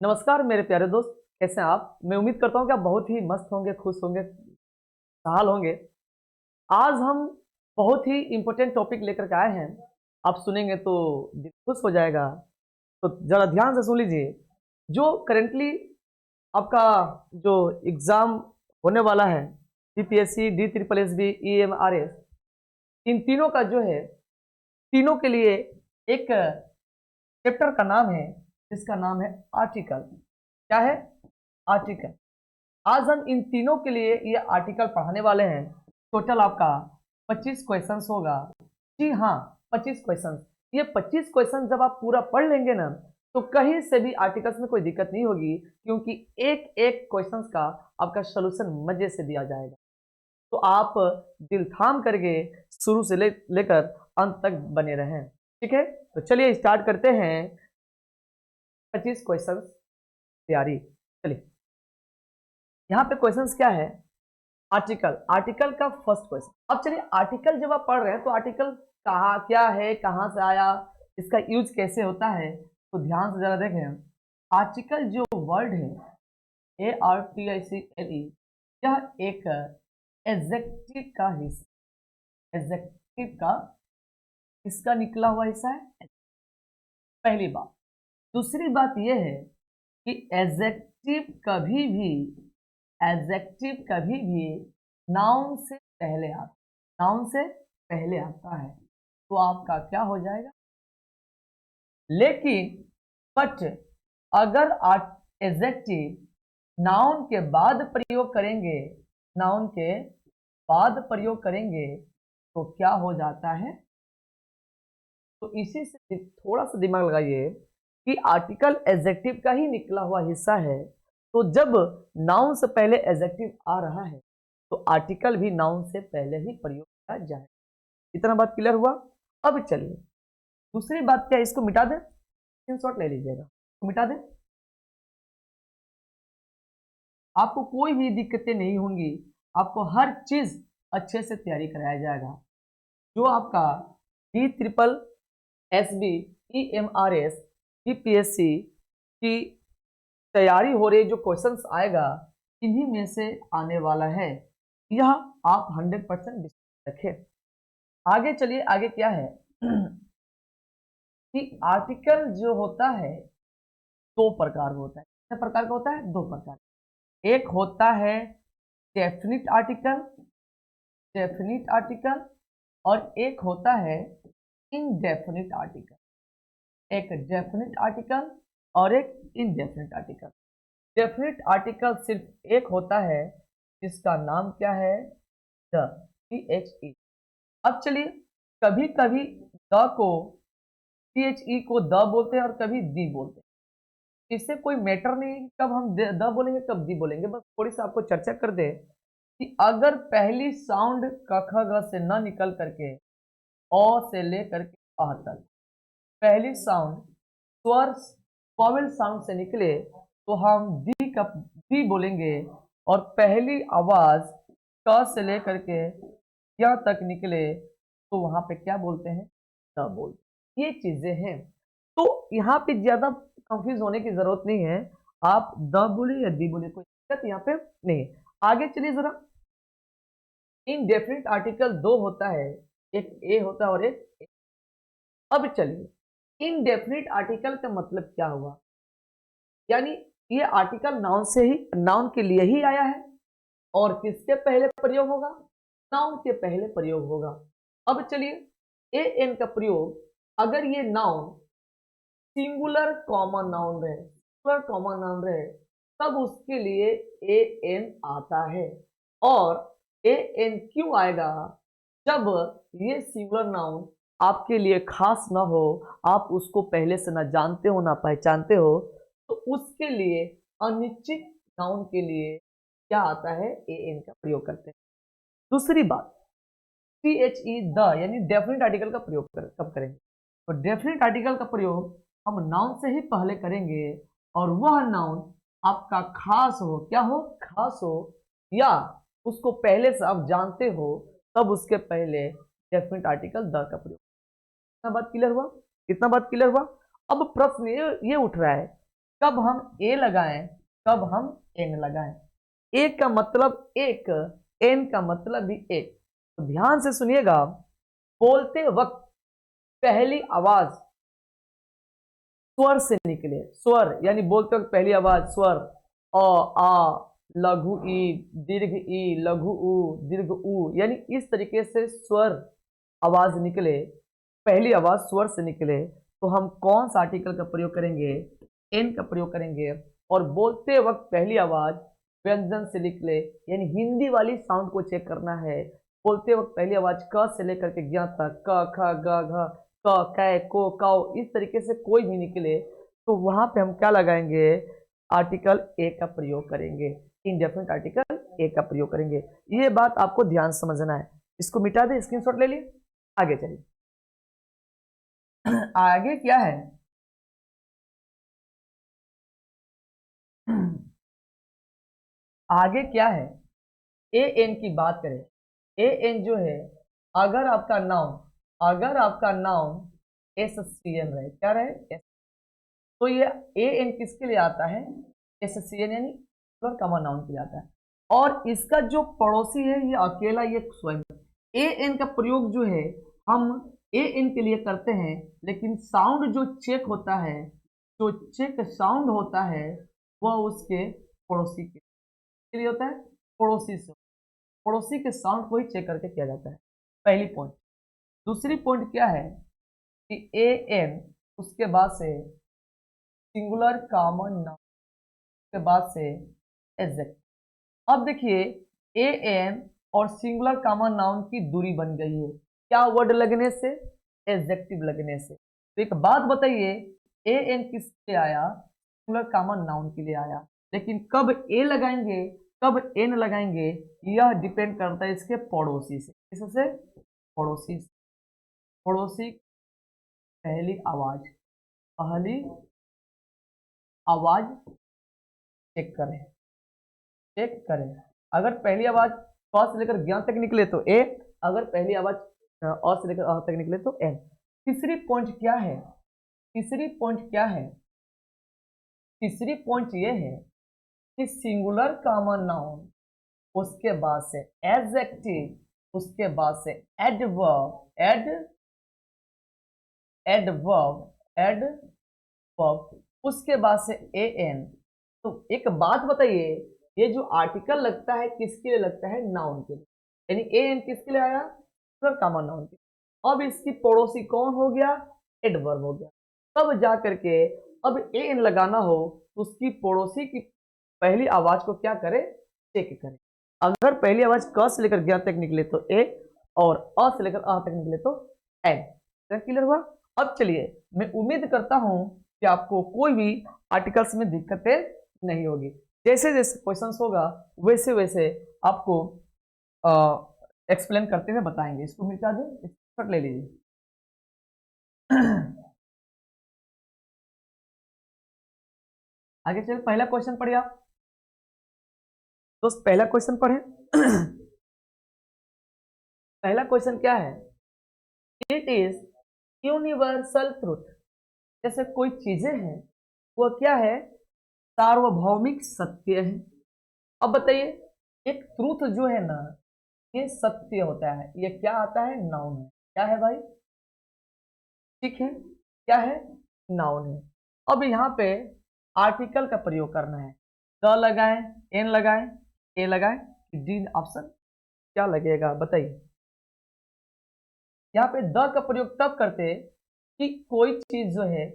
नमस्कार मेरे प्यारे दोस्त, कैसे हैं आप? मैं उम्मीद करता हूँ कि आप बहुत ही मस्त होंगे, खुश होंगे, खुशहाल होंगे। आज हम बहुत ही इम्पोर्टेंट टॉपिक लेकर के आए हैं। आप सुनेंगे तो दिल खुश हो जाएगा। तो ज़रा ध्यान से सुन लीजिए। जो करेंटली आपका जो एग्ज़ाम होने वाला है, UPSC, D triple S B, EMRS, इन तीनों का जो है, तीनों के लिए एक चैप्टर का नाम है, जिसका नाम है आर्टिकल। क्या है? आर्टिकल। आज हम इन तीनों के लिए ये आर्टिकल पढ़ाने वाले हैं। टोटल आपका 25 क्वेश्चंस होगा। जी हाँ, 25 क्वेश्चंस। ये 25 क्वेश्चन जब आप पूरा पढ़ लेंगे ना, तो कहीं से भी आर्टिकल्स में कोई दिक्कत नहीं होगी, क्योंकि एक एक क्वेश्चंस का आपका सोल्यूशन मजे से दिया जाएगा। तो आप दिल थाम करके शुरू से लेकर अंत तक बने रहें। ठीक है, तो चलिए स्टार्ट करते हैं 25 क्वेश्चंस तैयारी। चलिए, यहाँ पे क्वेश्चंस क्या है? आर्टिकल। आर्टिकल का फर्स्ट क्वेश्चन। अब चलिए, आर्टिकल जब आप पढ़ रहे हैं तो आर्टिकल कहाँ क्या है, कहाँ से आया, इसका यूज कैसे होता है, तो ध्यान से जरा देखें। आर्टिकल जो वर्ड है, ARTICLE, यह एक एडजेक्टिव का हिस्सा, एडजेक्टिव का इसका निकला हुआ हिस्सा है। पहली बात। दूसरी बात यह है कि एडजेक्टिव कभी भी नाउन से पहले आता है, तो आपका क्या हो जाएगा? लेकिन बट अगर एडजेक्टिव नाउन के बाद प्रयोग करेंगे तो क्या हो जाता है? तो इसी से थोड़ा सा दिमाग लगाइए कि आर्टिकल एडजेक्टिव का ही निकला हुआ हिस्सा है। तो जब नाउन से पहले एडजेक्टिव आ रहा है, तो आर्टिकल भी नाउन से पहले ही प्रयोग किया जाए। इतना बात क्लियर हुआ? अब चलिए, दूसरी बात क्या है, इसको मिटा दें, स्क्रीनशॉट ले लीजिएगा, तो मिटा दें। आपको कोई भी दिक्कतें नहीं होंगी, आपको हर चीज अच्छे से तैयारी कराया जाएगा। जो आपका D triple S B, EMRS, UPSC की तैयारी हो रही, जो क्वेश्चंस आएगा, इन्हीं में से आने वाला है। यह आप 100% रखें। आगे चलिए, आगे क्या है कि आर्टिकल जो होता है दो प्रकार का होता है। कितने प्रकार का होता है? दो प्रकार। एक होता है डेफिनिट आर्टिकल, और एक होता है इनडेफिनिट आर्टिकल। एक डेफिनिट आर्टिकल और एक इनडेफिनिट आर्टिकल। डेफिनिट आर्टिकल सिर्फ एक होता है, जिसका नाम क्या है? The, THE। अब चलिए, कभी कभी द को, THE को द बोलते हैं और कभी दी बोलते हैं। इससे कोई मैटर नहीं है कि कब हम द बोलेंगे कब दी बोलेंगे। बस थोड़ी सी आपको चर्चा कर दे कि अगर पहली साउंड क ख ग से न निकल करके अ से लेकर के अ तक पहली साउंड स्वर वॉवेल साउंड से निकले, तो हम दी बोलेंगे। और पहली आवाज क से लेकर के या तक निकले, तो वहां पे क्या बोलते हैं? द बोलते हैं। ये चीजें हैं। तो यहाँ पे ज्यादा कंफ्यूज होने की जरूरत नहीं है। आप द बोले या दी बोले, कोई दिक्कत यहाँ पे नहीं है। आगे चलिए जरा। इनडेफिनिट आर्टिकल दो होता है, एक ए होता है और एक ए। अब चलिए, इनडेफिनिट आर्टिकल का मतलब क्या हुआ? यानी ये आर्टिकल नाउन के लिए ही आया है, और किसके पहले प्रयोग होगा? नाउन के पहले प्रयोग होगा। अब चलिए, एन का प्रयोग, अगर ये नाउन सिंगुलर कॉमन नाउन रहे, तब उसके लिए एन आता है। और एन क्यों आएगा? जब ये सिंगुलर नाउन आपके लिए खास ना हो, आप उसको पहले से ना जानते हो ना पहचानते हो, तो उसके लिए अनिश्चित नाउन के लिए क्या आता है? एन का प्रयोग करते हैं। दूसरी बात, THE द, यानी डेफिनेट आर्टिकल का प्रयोग कब करेंगे? तो डेफिनेट आर्टिकल का प्रयोग हम नाउन से ही पहले करेंगे, और वह नाउन आपका खास हो, क्या हो? खास हो, या उसको पहले से आप जानते हो, तब उसके पहले डेफिनेट आर्टिकल द का प्रयोग। इतना बात क्लियर हुआ? अब प्रश्न ये उठ रहा है कब हम ए लगाएं, कब हम एन लगाएं। ए का मतलब एक, एन का मतलब भी एक। तो ध्यान से सुनिएगा, बोलते वक्त पहली आवाज स्वर से निकले। स्वर यानी बोलते वक्त पहली आवाज स्वर अ, आ, लघु ई, दीर्घ ई, लघु उ, दीर्घ उ, यानी इस तरीके से स्वर आवाज निकले, पहली आवाज स्वर से निकले, तो हम कौन सा आर्टिकल का प्रयोग करेंगे, एन का प्रयोग करेंगे। और बोलते वक्त पहली आवाज व्यंजन से निकले, यानी हिंदी वाली साउंड को चेक करना है। बोलते वक्त पहली आवाज क से लेकर के ज्ञ तक, क ख ग घ, क कै को कौ, इस तरीके से कोई भी निकले तो वहां पे हम क्या लगाएंगे, आर्टिकल ए का प्रयोग करेंगे, इंडेफिनिट आर्टिकल ए का प्रयोग करेंगे। ये बात आपको ध्यान समझना है। इसको मिटा दे, स्क्रीनशॉट ले लिए, आगे चलिए। आगे क्या है, आगे क्या है, ए एन की बात करें। ए एन जो है, अगर आपका नाउन, अगर आपका नाउन एस सी एन रहे, क्या रहे, तो ये ए एन किसके लिए आता है, एस सी एन यानी कॉमन नाउन के लिए आता है। और इसका जो पड़ोसी है ये अकेला, ये स्वयं। ए एन का प्रयोग जो है हम ए एन के लिए करते हैं, लेकिन साउंड जो चेक होता है, जो चेक साउंड होता है, वह उसके पड़ोसी के लिए होता है, पड़ोसी से, पड़ोसी के साउंड को ही चेक करके किया जाता है। पहली पॉइंट। दूसरी पॉइंट क्या है कि ए एन उसके बाद से सिंगुलर कॉमन नाउन के बाद से एडजेक्टिव। अब देखिए, ए एन और सिंगुलर कॉमन नाउन की दूरी बन गई है, क्या वर्ड लगने से, एडजेक्टिव लगने से। तो एक बात बताइए, ए एन किस लिए आया, सिंगुलर कॉमन नाउन के लिए आया, लेकिन कब ए लगाएंगे, कब एन लगाएंगे, यह डिपेंड करता है इसके पड़ोसी से। किससे, पड़ोसी से। पड़ोसी पहली आवाज, पहली आवाज चेक करें, चेक करें। अगर पहली आवाज क से लेकर ज्ञ तक निकले तो ए, अगर पहली आवाज अ से लेकर अ तक निकले तो एन। तीसरी पॉइंट क्या है, तीसरी पॉइंट क्या है, तीसरी पॉइंट ये है कि सिंगुलर कॉमन नाउन, उसके बाद से एडजेक्टिव, उसके बाद से एडवर्ब, एडवर्ब, उसके बाद से ए एन। तो एक बात बताइए, ये जो आर्टिकल लगता है किसके लिए लगता है, नाउन के लिए, यानी ए एन किसके लिए आया, कॉमन नाउन के। अब इसकी पड़ोसी कौन हो गया, एडवर्ब हो गया। तब जा करके अब ए एन लगाना हो तो उसकी पड़ोसी की पहली आवाज को क्या करे, चेक करे। अगर पहली आवाज क से लेकर ज्ञ तक निकले तो ए, और अ से लेकर अ तक निकले तो एन। क्लियर हुआ। अब चलिए, मैं उम्मीद करता हूं कि आपको कोई भी आर्टिकल्स में दिक्कतें नहीं होगी। जैसे जैसे क्वेश्चंस होगा वैसे वैसे आपको एक्सप्लेन करते हुए बताएंगे। इसको मिटा दें, स्क्रीनशॉट ले लीजिए। आगे चलिए, पहला क्वेश्चन पढ़िए आप दोस्त, पहला क्वेश्चन पढ़े। पहला क्वेश्चन क्या है, इट इज यूनिवर्सल ट्रूथ। जैसे कोई चीजें हैं, वो क्या है, सार्वभौमिक सत्य है। अब बताइए, एक ट्रूथ जो है ना, ये सत्य होता है, ये क्या आता है, नाउन है। क्या है भाई, ठीक है, क्या है, नाउन है। अब यहाँ पे आर्टिकल का प्रयोग करना है, द लगाएं, एन लगाएं, ए लगाएं, डी ऑप्शन क्या लगेगा बताइए। यहाँ पे द का प्रयोग तब करते कि कोई चीज जो है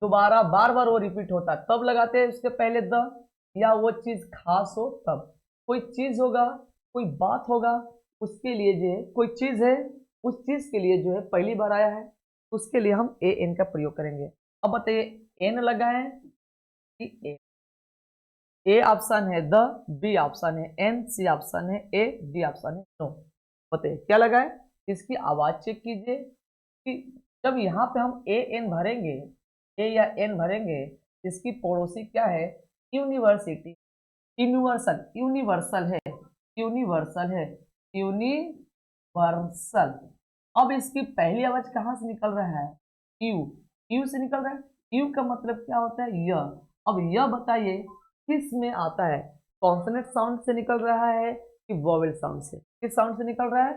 दोबारा बार बार वो रिपीट होता है तब लगाते हैं उसके पहले द, या वो चीज खास हो तब। कोई चीज होगा, कोई बात होगा, उसके लिए जो है, कोई चीज है, उस चीज के लिए जो है पहली बार आया है, उसके लिए हम ए एन का प्रयोग करेंगे। अब बताइए, एन लगाएं कि ए ऑप्शन है द, बी ऑप्शन है एन, सी ऑप्शन है ए, डी ऑप्शन है नो। बताइए क्या लगाए, इसकी आवाज चेक कीजिए कि जब यहाँ पे हम ए एन भरेंगे, ए या एन भरेंगे, इसकी पड़ोसी क्या है, यूनिवर्सिटी, यूनिवर्सल, यूनिवर्सल है, यूनिवर्सल है, यूनिवर्सल। अब इसकी पहली आवाज कहाँ से निकल रहा है, यू, यू से निकल रहा है। यू का मतलब क्या होता है, य, अब यह बताइए किस में आता है, कॉन्सोनेंट साउंड से निकल रहा है कि वोवेल साउंड से? किस साउंड से निकल रहा है?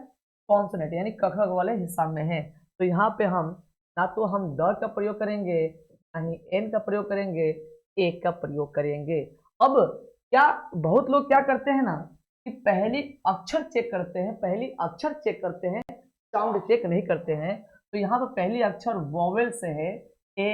कॉन्सोनेंट यानी कखग वाले हिस्सा में है। तो यहाँ पे हम ना तो हम द का प्रयोग करेंगे, ना ही एन का प्रयोग करेंगे, ए का प्रयोग करेंगे। अब क्या बहुत लोग क्या करते हैं ना कि पहली अक्षर चेक करते हैं, पहली अक्षर चेक करते हैं, साउंड चेक नहीं करते हैं। तो यहाँ पे पहली अक्षर वोवेल से है, ए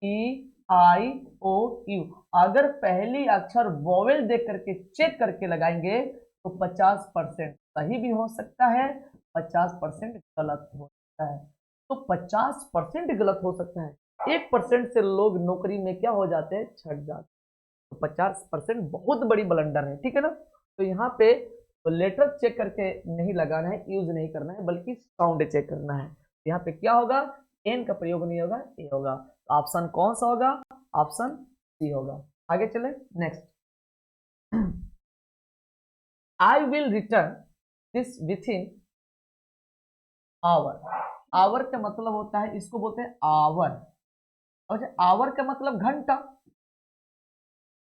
ई आई ओ यू। अगर पहली अक्षर वोवेल देख करके चेक करके लगाएंगे तो 50% सही भी हो सकता है, 50% गलत हो सकता है। तो 50% गलत हो सकता है, 1% से लोग नौकरी में क्या हो जाते हैं, छट जाते हैं। तो 50% बहुत बड़ी ब्लंडर है, ठीक है ना। तो यहाँ पे तो लेटर चेक करके नहीं लगाना है, यूज नहीं करना है, बल्कि साउंड चेक करना है। यहाँ पे क्या होगा, एन का प्रयोग नहीं होगा, ए होगा। तो ऑप्शन कौन सा होगा, ऑप्शन सी होगा। आगे चले next. I will return this within hour. Hour का मतलब होता है, इसको बोलते हैं आवर। और आवर का मतलब घंटा।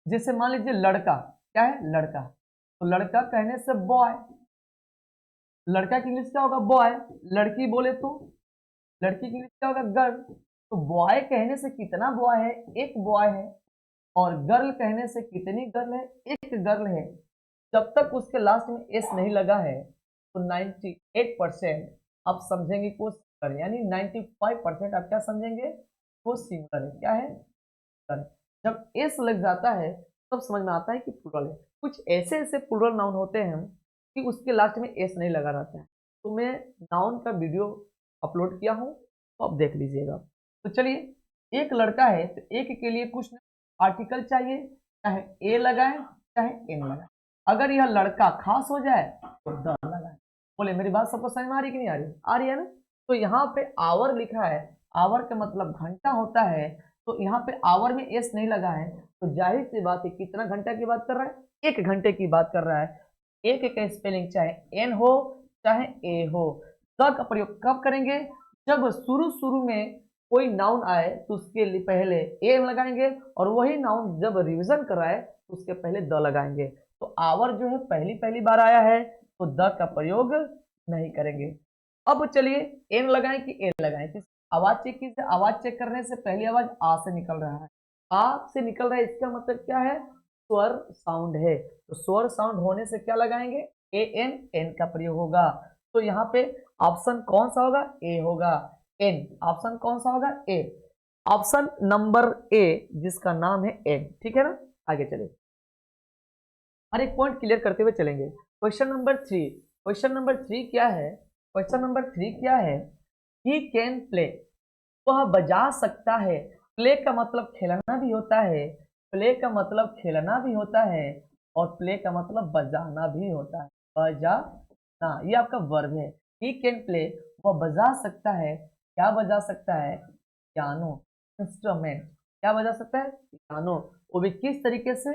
जैसे मान लीजिए लड़का, क्या है, लड़का, तो लड़का कहने से बॉय, लड़का की इंग्लिश क्या होगा, बॉय। लड़की बोले तो लड़की की इंग्लिश क्या होगा, गर्ल। तो बॉय कहने से कितना बॉय है, एक बॉय है। और गर्ल कहने से कितनी गर्ल है, एक गर्ल है। जब तक उसके लास्ट में एस नहीं लगा है तो 98% आप समझेंगे को सिंगुलर है, यानी 95% आप क्या समझेंगे, को सिंगुलर है। क्या है, सिंगुलर। जब एस लग जाता है तब समझ में आता है कि प्लूरल है। कुछ ऐसे ऐसे प्लूरल नाउन होते हैं कि उसके लास्ट में एस नहीं लगा रहता है। तो मैं नाउन का वीडियो अपलोड किया हूँ, तो आप देख लीजिएगा। तो चलिए, एक लड़का है तो एक के लिए कुछ आर्टिकल चाहिए, चाहे ए लगाए चाहे एन लगाए। अगर यह लड़का खास हो जाए तो द लगाए। बोले मेरी बात सबको समझ में आ रही कि नहीं आ रही, आ रही है ना। तो यहाँ पे आवर लिखा है, आवर का मतलब घंटा होता है। तो यहाँ पे आवर में एस नहीं लगा है, तो जाहिर सी बात है कितना घंटा की बात कर रहा है, एक घंटे की बात कर रहा है। एक का स्पेलिंग चाहे एन हो चाहे ए हो। द का प्रयोग कब करेंगे, जब शुरू शुरू में कोई नाउन आए तो उसके लिए पहले ए लगाएंगे, और वही नाउन जब रिवीजन कराए तो उसके पहले द लगाएंगे। तो आवर जो है पहली पहली बार आया है तो द का प्रयोग नहीं करेंगे। अब चलिए, एन लगाएं कि ए लगाएं, आवाज चेक कीजिए। आवाज चेक करने से पहली आवाज आ से निकल रहा है, आ से निकल रहा है, इसका मतलब क्या है, स्वर साउंड है। तो स्वर साउंड होने से क्या लगाएंगे, ए एन, एन का प्रयोग होगा। तो यहाँ पे ऑप्शन कौन सा होगा, ए होगा, एन। ऑप्शन कौन सा होगा, ए। ऑप्शन नंबर ए जिसका नाम है एन, ठीक है ना। आगे चले, हर एक पॉइंट क्लियर करते हुए चलेंगे। क्वेश्चन नंबर 3, क्वेश्चन नंबर 3 क्या है, क्वेश्चन नंबर 3 क्या है, ही कैन प्ले, वह बजा सकता है। प्ले का मतलब खेलना भी होता है, प्ले का मतलब खेलना भी होता है, और प्ले का मतलब बजाना भी होता है, बजाना, ये आपका वर्ब है। ही कैन प्ले, वह बजा सकता है। क्या बजा सकता है, पियानो, इंस्ट्रूमेंट। क्या बजा सकता है, पियानो। वो भी किस तरीके से,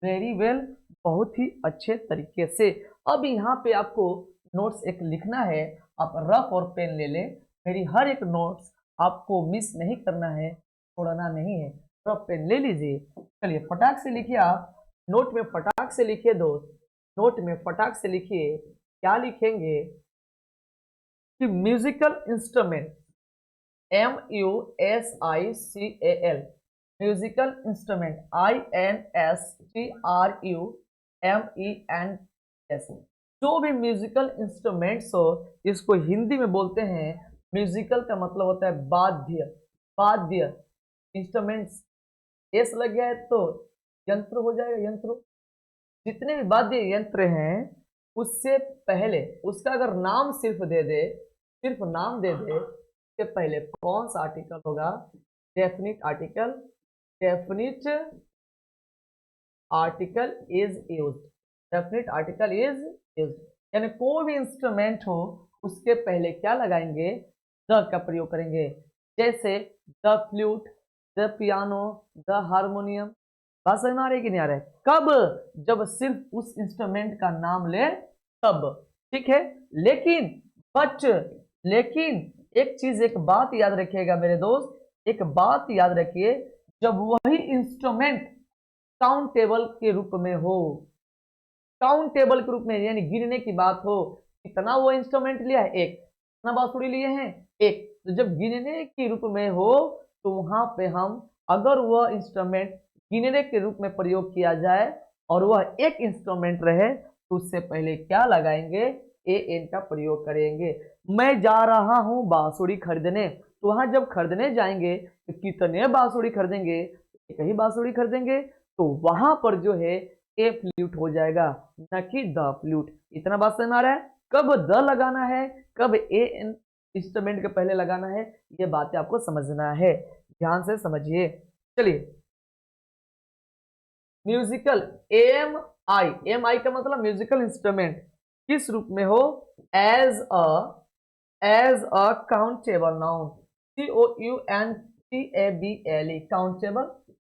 वेरी वेल, बहुत ही अच्छे तरीके से। अब यहाँ पे आपको नोट्स एक लिखना है, आप रफ और पेन ले लें। मेरी हर एक नोट्स आपको मिस नहीं करना है, छोड़ना नहीं है। रफ पेन ले लीजिए, चलिए फटाक से लिखिए। आप नोट में फटाक से लिखिए दोस्त, नोट में फटाक से लिखिए। क्या लिखेंगे कि musical instrument, MUSICAL, musical instrument, INSTRUMENTS। जो भी म्यूजिकल इंस्ट्रूमेंट्स हो इसको हिंदी में बोलते हैं, म्यूजिकल का मतलब होता है वाद्य, वाद्य। इंस्ट्रूमेंट्स एस लग गया है तो यंत्र हो जाएगा, यंत्र। जितने भी वाद्य यंत्र हैं उससे पहले उसका अगर नाम सिर्फ दे दे, सिर्फ नाम दे दे, उससे पहले कौन सा आर्टिकल होगा, definite article, definite article is used, definite article is used. यानी कोई भी इंस्ट्रूमेंट हो उसके पहले क्या लगाएंगे, द का प्रयोग करेंगे। जैसे the flute, the piano, the harmonium. बात समझ में आ रही है कि नहीं आ रहा है, कब, जब सिर्फ उस इंस्ट्रूमेंट का नाम ले तब, ठीक है। लेकिन बट, लेकिन एक चीज, एक बात याद रखिएगा मेरे दोस्त, एक बात याद रखिए, जब वही इंस्ट्रूमेंट काउंटेबल के रूप में हो, काउंटेबल के रूप में यानी गिनने की बात हो, कितना वो इंस्ट्रूमेंट लिया है, एक, कितना बांसुरी लिए हैं, एक, तो जब गिनने के रूप में हो तो वहां पे हम अगर वह इंस्ट्रूमेंट गिनने के रूप में प्रयोग किया जाए और वह एक इंस्ट्रूमेंट रहे तो उससे पहले क्या लगाएंगे, ए एन का प्रयोग करेंगे। मैं जा रहा हूं बांसुरी खरीदने, तो वहां जब खरीदने जाएंगे तो कितने बांसुरी खरीदेंगे, एक ही बांसुरी खरीदेंगे, तो वहां पर जो है ए फ्लूट हो जाएगा, न कि द फ्लूट। इतना बात समझ में आ रहा है, कब द लगाना है, कब ए एन इंस्ट्रूमेंट के पहले लगाना है, ये बातें आपको समझना है, ध्यान से समझिए। चलिए, म्यूजिकल, एम आई का मतलब म्यूजिकल इंस्ट्रूमेंट किस रूप में हो, as a countable noun, COUNTABLE, countable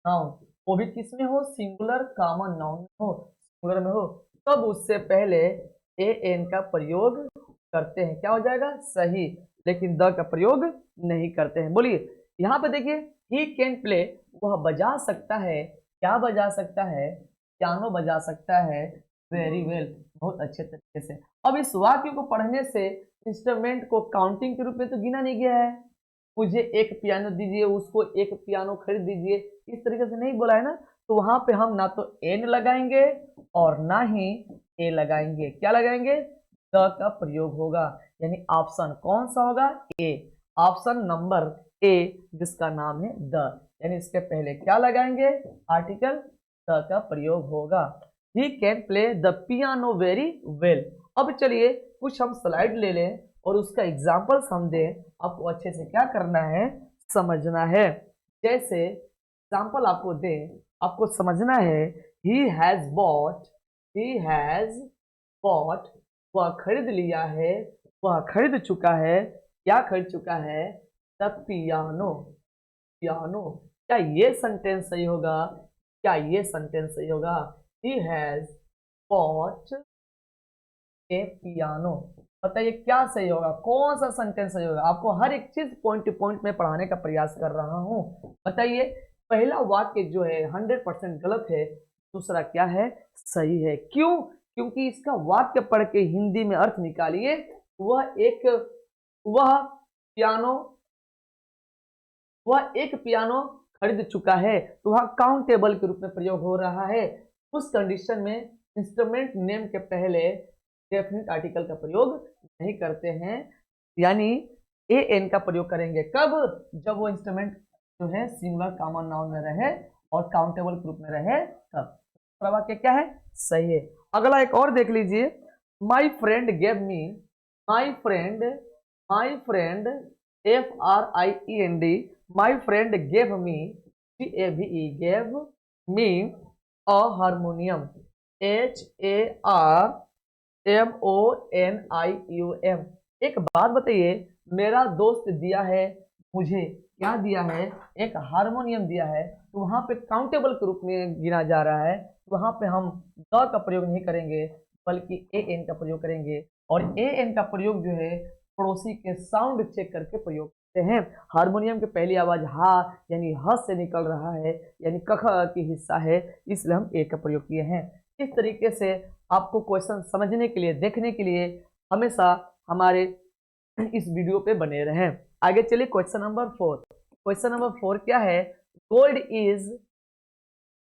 noun, वो भी किस में हो, सिंगुलर कॉमन नाउन में हो, सिंगुलर में हो, तब उससे पहले ए एन का प्रयोग करते हैं, क्या हो जाएगा, सही, लेकिन द का प्रयोग नहीं करते हैं। बोलिए, यहाँ पे देखिए, ही कैन प्ले, वह बजा सकता है, क्या बजा सकता है, पियानो बजा सकता है, वेरी वेल, बहुत अच्छे तरीके से। अब इस वाक्य को पढ़ने से इंस्ट्रूमेंट को काउंटिंग के रूप में तो गिना नहीं गया है, मुझे एक पियानो दीजिए, उसको एक पियानो खरीद दीजिए, इस तरीके से नहीं बोला है ना, तो वहां पे हम ना तो एन लगाएंगे और ना ही ए लगाएंगे, क्या लगाएंगे, द का प्रयोग होगा, यानी ऑप्शन कौन सा होगा, ए, ऑप्शन नंबर ए, जिसका नाम है द, यानी इसके पहले क्या लगाएंगे, आर्टिकल द का प्रयोग होगा। He can play the piano very well. अब चलिए कुछ हम स्लाइड ले लें और उसका एग्जाम्पल्स हम दें, आपको अच्छे से क्या करना है, समझना है। जैसे एग्जाम्पल आपको दें, आपको समझना है, ही हैज बॉट, वह खरीद लिया है, वह खरीद चुका है, क्या खरीद चुका है, द पियानो, पियानो, क्या ये सेंटेंस सही होगा, क्या ये सेंटेंस सही होगा, he has bot A piano, बताइए क्या सही होगा, कौन सा सेंटेंस सही होगा, आपको हर एक चीज पॉइंट टू पॉइंट में पढ़ाने का प्रयास कर रहा हूं। बताइए, पहला वाक्य जो है 100% गलत है, दूसरा क्या है, सही है, क्यों, क्योंकि इसका वाक्य पढ़ के हिंदी में अर्थ निकालिए, वह पियानो वह एक पियानो खरीद चुका है, तो वह काउंटेबल के रूप में प्रयोग हो रहा है, उस कंडीशन में इंस्ट्रूमेंट नेम के पहले डेफिनेट आर्टिकल का प्रयोग नहीं करते हैं, यानी ए एन का प्रयोग करेंगे, कब, जब वो इंस्ट्रूमेंट जो है सिंगुलर कॉमन नाउन में रहे और काउंटेबल के रूप में रहे, तब वाक्य क्या है, सही है। अगला एक और देख लीजिए, my friend gave me, my friend FRIEND, my friend gave me, GAVE, gave me a harmonium, HARMONIUM। एक बात बताइए, मेरा दोस्त दिया है मुझे, क्या दिया है, एक हारमोनियम दिया है, तो वहां पे काउंटेबल के रूप में गिना जा रहा है, तो वहां पे हम द का प्रयोग नहीं करेंगे बल्कि ए एन का प्रयोग करेंगे, और ए एन का प्रयोग जो है पड़ोसी के साउंड चेक करके प्रयोग करते हैं। हारमोनियम की पहली आवाज हा यानी ह से निकल रहा है, यानी कख की हिस्सा है, इसलिए हम ए का प्रयोग किए हैं। इस तरीके से आपको क्वेश्चन समझने के लिए, देखने के लिए हमेशा हमारे इस वीडियो पे बने रहें। आगे चलिए क्वेश्चन नंबर 4। क्वेश्चन नंबर 4 क्या है, gold is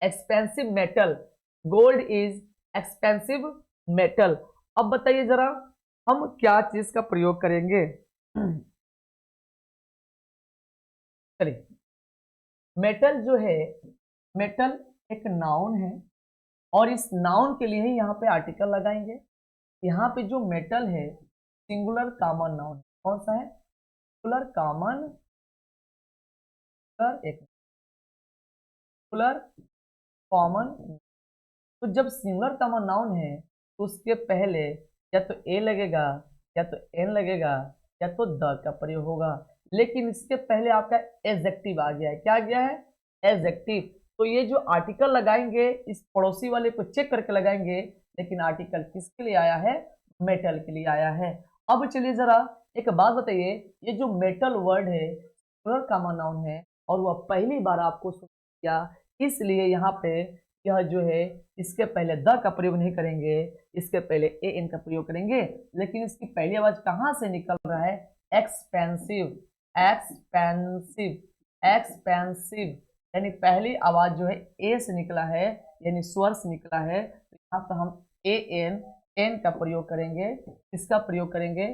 expensive metal, gold is expensive metal. अब बताइए जरा, हम क्या चीज का प्रयोग करेंगे, चलिए, मेटल जो है, मेटल एक नाउन है और इस नाउन के लिए ही यहाँ पे आर्टिकल लगाएंगे। यहाँ पे जो मेटल है सिंगुलर कॉमन नाउन, कौन सा है, सिंगुलर कॉमन, सिंगुलर कॉमन, तो जब सिंगुलर कॉमन नाउन है तो उसके पहले या तो ए लगेगा या तो एन लगेगा या तो द का प्रयोग होगा, लेकिन इसके पहले आपका एडजेक्टिव आ गया है, क्या आ गया है, एडजेक्टिव। तो ये जो आर्टिकल लगाएंगे इस पड़ोसी वाले को चेक करके लगाएंगे, लेकिन आर्टिकल किसके लिए आया है, मेटल के लिए आया है। अब चलिए जरा एक बात बताइए, ये जो मेटल वर्ड है सिंगुलर कॉमन नाउन है और वह पहली बार आपको किया, इसलिए यहाँ पे यह जो है इसके पहले द का प्रयोग नहीं करेंगे, इसके पहले ए एन का प्रयोग करेंगे। लेकिन इसकी पहली आवाज कहाँ से निकल रहा है? एक्सपेंसिव, एक्सपेंसिव, एक्सपेंसिव, यानी पहली आवाज जो है ए से निकला है, यानी स्वर से निकला है। तो यहाँ पर हम ए एन, एन का प्रयोग करेंगे। इसका प्रयोग करेंगे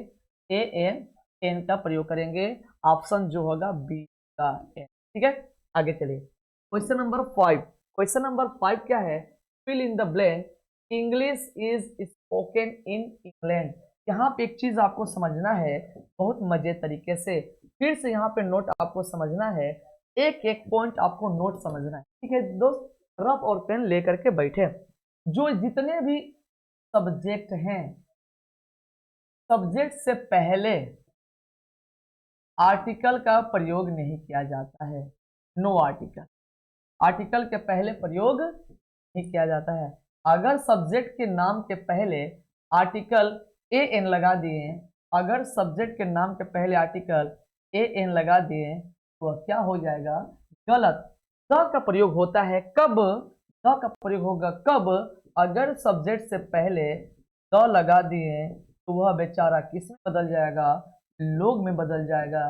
ए एन, एन का प्रयोग करेंगे। ऑप्शन जो होगा बी का एन। ठीक है, आगे चलिए। Question number 5। क्वेश्चन नंबर 5 क्या है? Fill in the blank, English is spoken in England. यहाँ पे एक चीज आपको समझना है बहुत मजे तरीके से, फिर से यहाँ पे नोट आपको समझना है, एक एक पॉइंट आपको नोट समझना है। ठीक है दोस्त, रफ और पेन लेकर के बैठे। जो जितने भी सब्जेक्ट हैं, सब्जेक्ट से पहले आर्टिकल का प्रयोग नहीं किया जाता है। नो आर्टिकल, आर्टिकल के पहले प्रयोग नहीं किया जाता है। अगर सब्जेक्ट के नाम के पहले आर्टिकल ए एन लगा दिए, अगर सब्जेक्ट के नाम के पहले आर्टिकल ए एन लगा दिए तो क्या हो जाएगा? गलत। द का प्रयोग होता है कब? द का प्रयोग होगा कब? अगर सब्जेक्ट से पहले द लगा दिए तो वह बेचारा किस में बदल जाएगा? लोग में बदल जाएगा,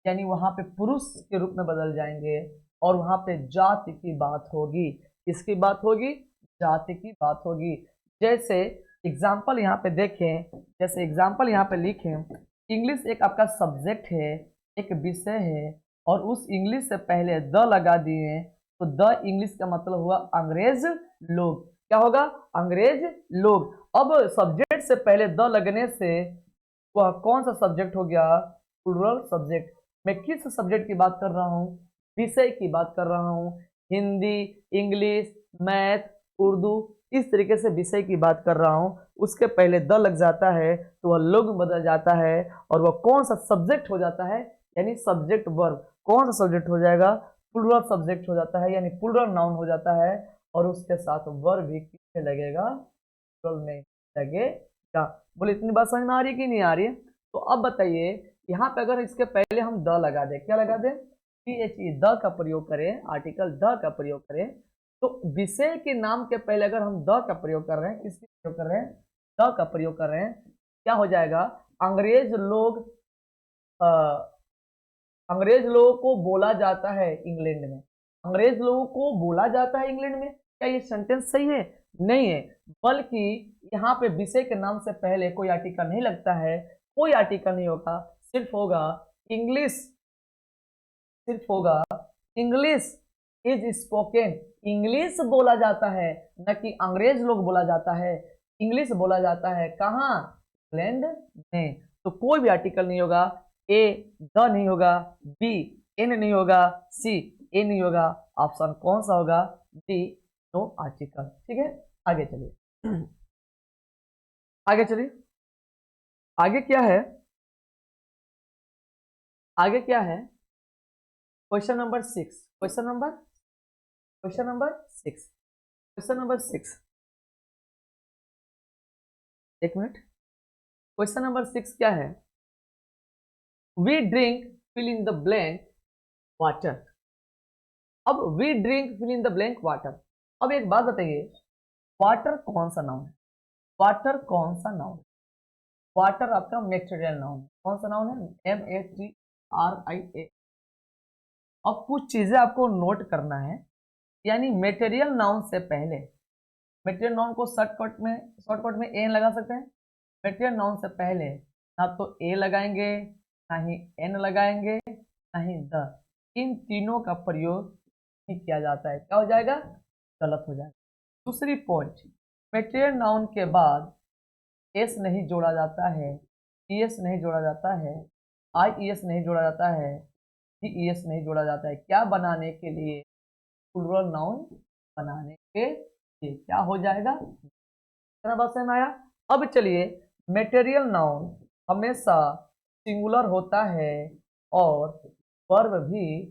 यानी वहां पे पुरुष के रूप में बदल जाएंगे और वहां पे जाति की बात होगी। किसकी बात होगी? जाति की बात होगी। जैसे एग्जाम्पल यहाँ पे देखें, जैसे एग्जाम्पल यहाँ पे लिखें, इंग्लिश एक आपका सब्जेक्ट है, एक विषय है, और उस इंग्लिश से पहले द लगा दिए तो द इंग्लिश का मतलब हुआ अंग्रेज लोग। क्या होगा? अंग्रेज लोग। अब सब्जेक्ट से पहले द लगने से वह कौन सा सब्जेक्ट हो गया? Plural subject. मैं किस सब्जेक्ट की बात कर रहा हूँ? विषय की बात कर रहा हूँ। हिंदी, इंग्लिश, मैथ, उर्दू, इस तरीके से विषय की बात कर रहा हूँ। उसके पहले द लग जाता है तो वह लोग में बदल जाता है और वह कौन सा सब्जेक्ट हो जाता है? यानी सब्जेक्ट वर्ब। कौन सा सब्जेक्ट हो जाएगा? प्लूरल सब्जेक्ट हो जाता है, यानी प्लूरल नाउन हो जाता है। और उसके साथ वर्ब भी किसमें लगेगा? प्लूरल में लगेगा। बोले इतनी बात समझ में आ रही है कि नहीं आ रही है? तो अब बताइए, यहाँ पे अगर इसके पहले हम द लगा दें, क्या लगा दें? THE, द का प्रयोग करें, आर्टिकल द का प्रयोग करें, तो विषय के नाम के पहले अगर हम द का प्रयोग कर रहे हैं, किसका प्रयोग कर रहे हैं? द का प्रयोग कर रहे हैं, क्या हो जाएगा? अंग्रेज लोग, अंग्रेज लोगों को बोला जाता है इंग्लैंड में। अंग्रेज लोगों को बोला जाता है इंग्लैंड में। क्या ये सेंटेंस सही है? नहीं है, बल्कि यहाँ पे विषय के नाम से पहले कोई आर्टिकल नहीं लगता है, कोई आर्टिकल नहीं होगा, सिर्फ होगा इंग्लिश, सिर्फ होगा इंग्लिश इज स्पोकन। इंग्लिश बोला जाता है, न कि अंग्रेज लोग बोला जाता है। इंग्लिश बोला जाता है कहाँ? इंग्लैंड में। तो कोई भी आर्टिकल नहीं होगा। ए द नहीं होगा, बी एन नहीं होगा, सी ए नहीं होगा। ऑप्शन कौन सा होगा? D, no article. ठीक है, आगे चलिए। आगे चलिए, आगे क्या है? आगे क्या है? Question number 6। Question number 6। Question number 6, एक मिनट। क्वेश्चन नंबर 6 क्या है? We drink fill in the blank water. अब we drink fill in the blank water. अब एक बात बताइए, वाटर कौन सा नाउन है? वाटर कौन सा नाउन? वाटर आपका मेटेरियल नाउन है। कौन सा नाउन है? MATRIA। अब कुछ चीजें आपको नोट करना है, यानी मेटेरियल नाउन से पहले, मेटेरियल नाउन को शॉर्टकट में एन लगा सकते हैं। मेटेरियल नाउन से पहले ना तो ए लगाएंगे, ना ही एन लगाएंगे, ना ही द। इन तीनों का प्रयोग नहीं किया जाता है। क्या हो जाएगा? गलत हो जाएगा। दूसरी पॉइंट, मेटेरियल नाउन के बाद एस नहीं जोड़ा जाता है, ईएस नहीं जोड़ा जाता है, आईईएस नहीं जोड़ा जाता है, डीईएस नहीं जोड़ा जाता है। क्या बनाने के लिए? प्लूरल नाउन बनाने के लिए। क्या हो जाएगा? इतना बात समझ में आया? अब चलिए, मेटेरियल नाउन हमेशा सिंगुलर होता है और वर्ब भी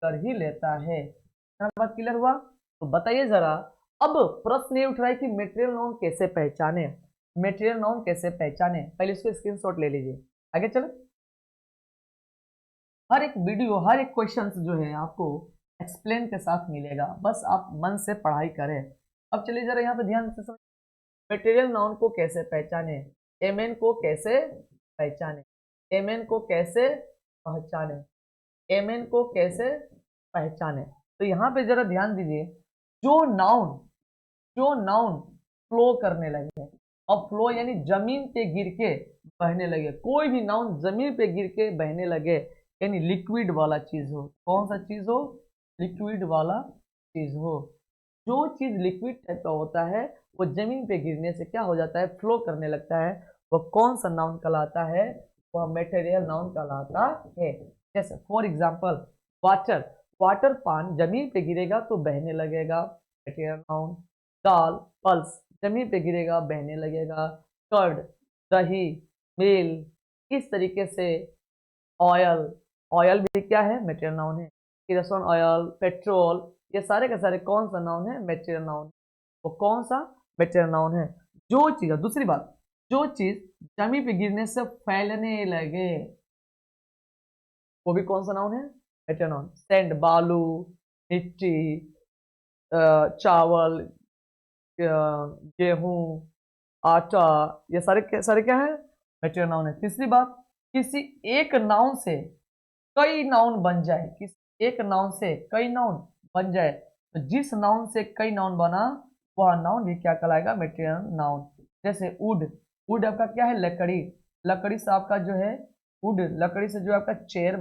कर ही लेता है। इतना बात क्लियर हुआ? तो बताइए जरा। अब प्रश्न ये उठ रहा है कि मेटेरियल नाउन कैसे पहचाने? मेटेरियल नाउन कैसे पहचाने? पहले इसको स्क्रीनशॉट ले लीजिए, आगे चलो। हर एक वीडियो, हर एक क्वेश्चन जो है आपको एक्सप्लेन के साथ मिलेगा, बस आप मन से पढ़ाई करें। अब चलिए जरा यहाँ पे ध्यान से समझ, मटेरियल नाउन को कैसे पहचाने, एमएन को कैसे पहचाने, एमएन को कैसे पहचाने, एमएन को कैसे पहचाने। तो यहाँ पे जरा ध्यान दीजिए, जो नाउन फ्लो करने लगे, अब फ्लो यानी जमीन पे गिर के बहने लगे, कोई भी नाउन जमीन पे गिर के बहने लगे, यानी लिक्विड वाला चीज हो, कौन सा चीज हो, लिक्विड वाला चीज हो, जो चीज लिक्विड टाइप का होता है वो जमीन पे गिरने से क्या हो जाता है, फ्लो करने लगता है, वो कौन सा नाउन कहलाता है, वह मटेरियल नाउन कहलाता है। जैसे फॉर एग्जांपल वाटर, वाटर पान जमीन पे गिरेगा तो बहने लगेगा, मटेरियल नाउन। दाल पल्स जमीन पे गिरेगा बहने लगेगा, कर्ड दही, मिल, इस तरीके से ऑयल, ऑयल भी क्या है, मटेरियल नाउन है। किरोसिन ऑयल, पेट्रोल, ये सारे के सारे कौन सा नाउन है, मटेरियल नाउन। वो कौन सा, मटेरियल नाउन है। जो चीज, दूसरी बात, जो चीज जमीन पे गिरने से फैलने लगे वो भी कौन सा नाउन है, मटेरियल नाउन। सैंड बालू, मिट्टी, चावल, गेहूं, आटा, ये सारे सारे क्या है, मटेरियल नाउन है। तीसरी बात, किसी एक नाउन से कई नाउन बन जाए, किसी एक नाउन से कई नाउन बन जाए, तो जिस नाउन से कई नाउन बना वह नाउन भी क्या कहलाएगा, मटेरियल नाउन। जैसे वुड, वुड आपका क्या है, लकड़ी, लकड़ी से आपका जो है वुड, लकड़ी से जो आपका चेयर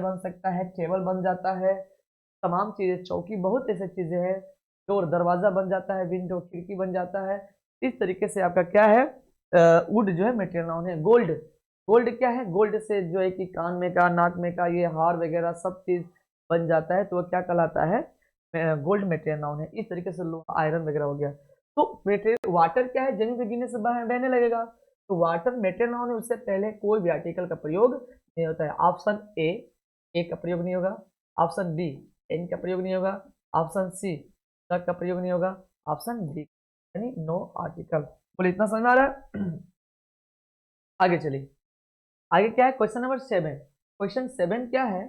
बन सकता है, टेबल बन जाता है, तमाम चीजें, चौकी, बहुत ऐसे चीजें हैं, डोर दरवाजा बन जाता है, विंडो खिड़की बन जाता है। इस तरीके से आपका क्या है, वुड जो है मटेरियल नाउन है। गोल्ड, गोल्ड क्या है, गोल्ड से जो है कि कान में का, नाक में का, ये हार वगैरह सब चीज बन जाता है, तो वो क्या कहलाता है, गोल्ड मटेरियल नाउन है। इस तरीके से लोहा आयरन वगैरह हो गया। तो मटेरियल, वाटर क्या है, जमीन पे गिरने से बहने लगेगा, तो वाटर मटेरियल नाउन है, उससे पहले कोई भी आर्टिकल का प्रयोग नहीं होता है। ऑप्शन ए का प्रयोग नहीं होगा, ऑप्शन बी एन का प्रयोग नहीं होगा, ऑप्शन सी द का प्रयोग नहीं होगा, ऑप्शन डी यानी नो आर्टिकल। बोले इतना समझ में आ रहा है। आगे चलिए, आगे क्या है, क्वेश्चन नंबर 7। क्वेश्चन 7 क्या है,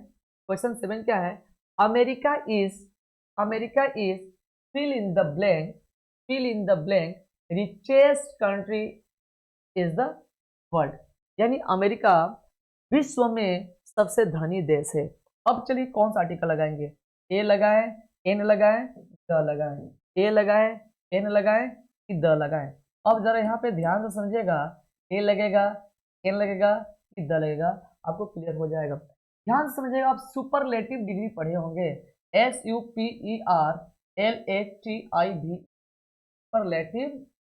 क्वेश्चन 7 क्या है, America is, America is fill in the blank, fill in the blank richest country is the world, यानी अमेरिका विश्व में सबसे धनी देश है। अब चलिए कौन सा आर्टिकल लगाएंगे, ए लगाए, एन लगाए, द लगाए, ए लगाए, एन लगाए कि द लगाए। अब जरा यहाँ पे ध्यान से समझिएगा, ए लगेगा, एन लगेगा कि द लगेगा, आपको क्लियर हो जाएगा। ध्यान से समझिएगा, आप सुपरलेटिव डिग्री पढ़े होंगे, SUPERLATIV, superlative